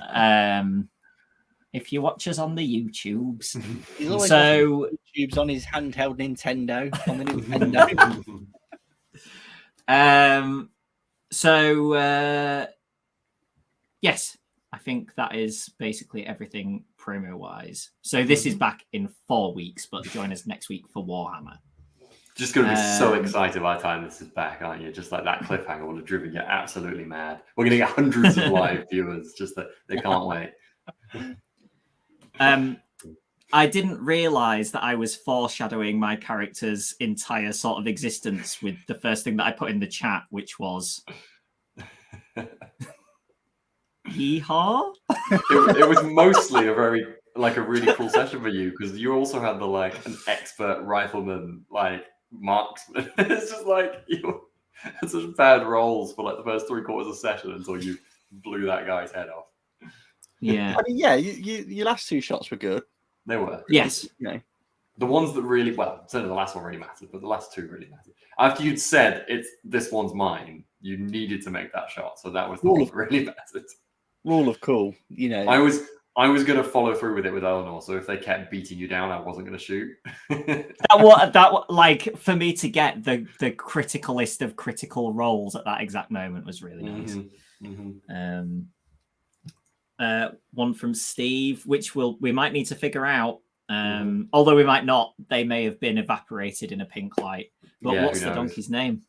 that.
If you watch us on the YouTubes.
He's always
So
YouTube's on his handheld Nintendo on the Nintendo.
Yes, I think that is basically everything promo wise. So this is back in 4 weeks, but join us next week for Warhammer.
Just going to be so excited by the time this is back, aren't you? Just like that cliffhanger will have driven you absolutely mad. We're going to get hundreds of live viewers, just that they can't wait.
I didn't realize that I was foreshadowing my character's entire sort of existence with the first thing that I put in the chat, which was Yeehaw.
It was mostly a really cool session for you because you also had an expert rifleman, marksman. It's just like you had such bad rolls for the first 3/4 of the session until you blew that guy's head off.
Yeah.
I mean, yeah, your last 2 shots were good.
They were.
Yes.
You know.
The ones that really, certainly the last one really mattered, but the last 2 really mattered. After you'd said this one's mine, you needed to make that shot, so that was the one that really mattered.
Rule of cool, you know.
I was going to follow through with it with Eleanor, so if they kept beating you down, I wasn't going to shoot.
that for me to get the criticalist of critical rolls at that exact moment was really nice. One from Steve, which we might need to figure out. Although we might not, they may have been evaporated in a pink light. But what's the donkey's name?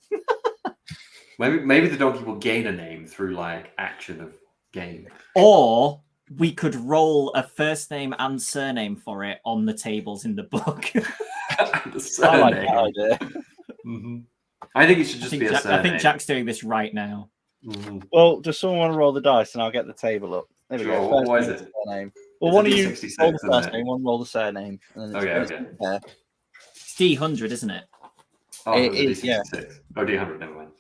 maybe the donkey will gain a name through action of game.
Or we could roll a first name and surname for it on the tables in the book.
I like that idea.
I think it should just be a surname.
I think Jack's doing this right now.
Well, does someone want to roll the dice and I'll get the table up? There we go.
What is it?
Surname. Well, one of you roll the first name, one roll the surname.
Okay.
It's D100, isn't it?
Oh,
it is, yeah.
Oh, D100, never mind.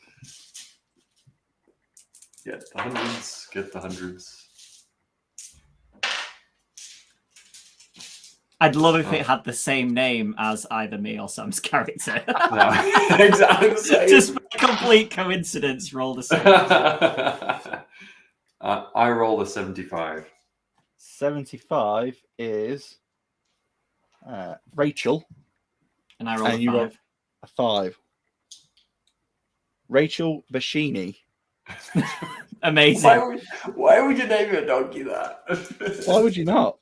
Yeah, the hundreds, get the hundreds.
I'd love if it had the same name as either me or Sam's character.
No, exactly the same.
Just by complete coincidence, roll the same.
I roll a 75.
75 is Rachel.
And I roll a 5.
A 5. Rachel Bashini.
Amazing.
Why would you name your donkey that?
Why would you not?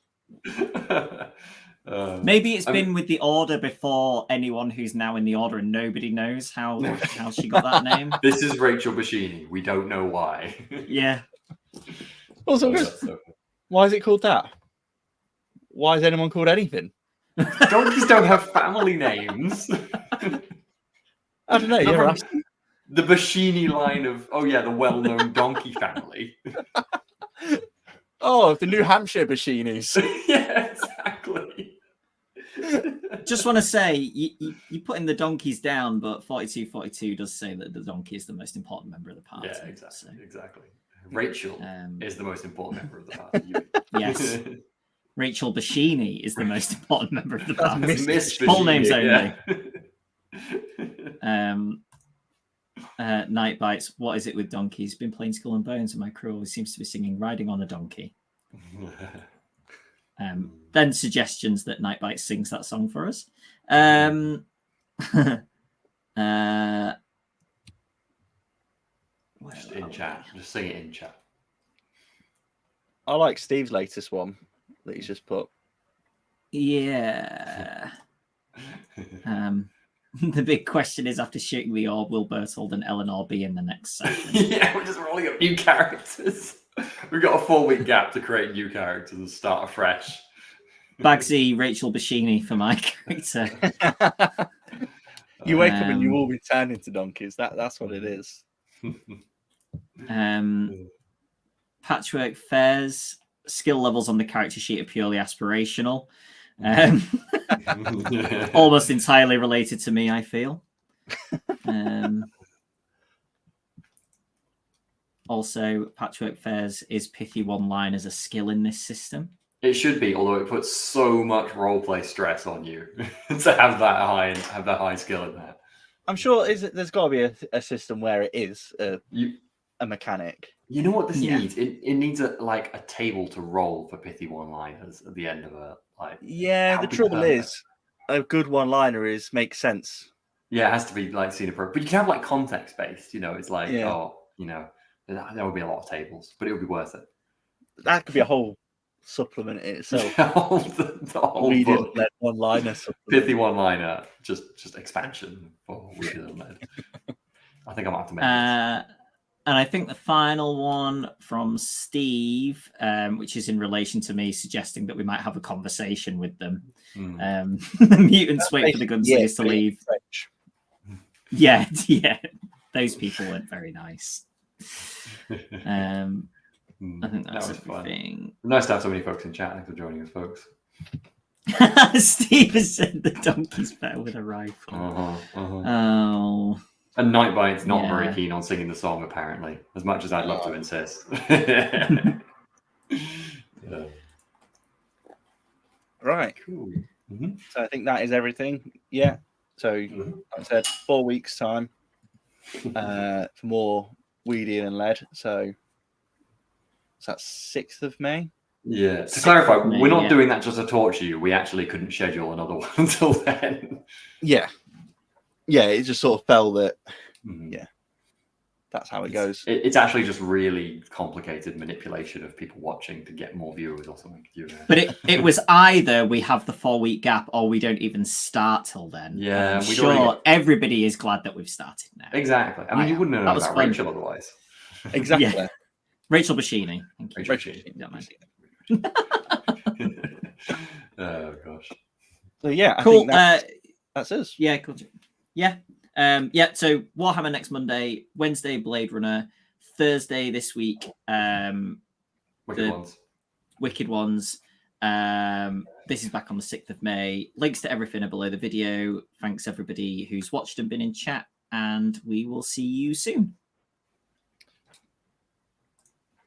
Maybe it's been with the order before anyone who's now in the order, and nobody knows how she got that name.
This is Rachel Bashini. We don't know why.
Yeah.
Also, why is it called that? Why is anyone called anything?
Donkeys don't have family names.
I don't know. You're asking.
The Bashini line of, the well-known donkey family.
Oh, the New Hampshire Bashinis.
Yeah, exactly.
Just want to say, you putting the donkeys down, but 4242 does say that the donkey is the most important member of the party.
Yeah, exactly. Rachel is the most important member of the party.
Yes. Rachel Bashini is the most important member of the party.
Miss
Full names only.
Yeah.
Night Bites, what is it with donkeys? Been playing Skull and Bones, and my crew always seems to be singing Riding on a Donkey. Then suggestions that Night Bites sings that song for us.
Just in chat. Just sing it in chat.
I like Steve's latest one that he's just put.
Yeah. The big question is, after shooting the orb, will Bertold and Eleanor be in the next session?
Yeah, we're just rolling up new characters. We've got a 4-week gap to create new characters and start afresh.
Bagsy, Rachel Bashini for my character.
You wake up and you all be turned into donkeys. That's what it is.
Patchwork Fairs, skill levels on the character sheet are purely aspirational. Almost entirely related to me, I feel. Also, Patchwork Fairs is pithy one-liners a skill in this system.
It should be, although it puts so much roleplay stress on you to have that high skill in that.
I'm sure there's got to be a system where it is a mechanic.
You know what this needs? It needs a table to roll for pithy one-liners at the end of it.
Yeah, the trouble is, a good one-liner makes sense.
Yeah, it has to be seen appropriate, but you can have context-based. It's there would be a lot of tables, but it would be worth it.
That could be a whole supplement in itself.
the whole book.
Led one-liner
Pithy one-liner, just expansion for Weeded and Led. I think I might have to make this.
And I think the final one from Steve, which is in relation to me suggesting that we might have a conversation with them. The mutants wait for the gunslingers to leave. Yeah. Those people weren't very nice. I think that's everything.
Nice to have so many folks in chat. Thanks for joining us, folks.
Steve has said the donkey's better with a rifle. Oh.
And Nightbite's not very keen on singing the song, apparently, as much as I'd love to insist.
Right.
Cool.
So I think that is everything. Yeah. So like I said, 4 weeks' time for more Weedy and Lead. So that's 6th of May.
Yeah. To clarify, we're not doing that just to torture you. We actually couldn't schedule another one until then.
Yeah. Yeah, it just sort of fell that, that's how it goes.
It's actually just really complicated manipulation of people watching to get more viewers or something.
But it was either we have the 4-week gap or we don't even start till then.
Yeah,
everybody is glad that we've started now.
Exactly. I mean, you wouldn't know about Rachel otherwise.
Exactly.
Yeah. Rachel Bashini.
Rachel Bashini. Oh, gosh.
So, yeah,
cool.
I think that's us.
Yeah, cool. Yeah. So Warhammer next Monday, Wednesday Blade Runner, Thursday this week, Wicked Ones. This is back on the 6th of May. Links to everything are below the video. Thanks everybody who's watched and been in chat, and we will see you soon.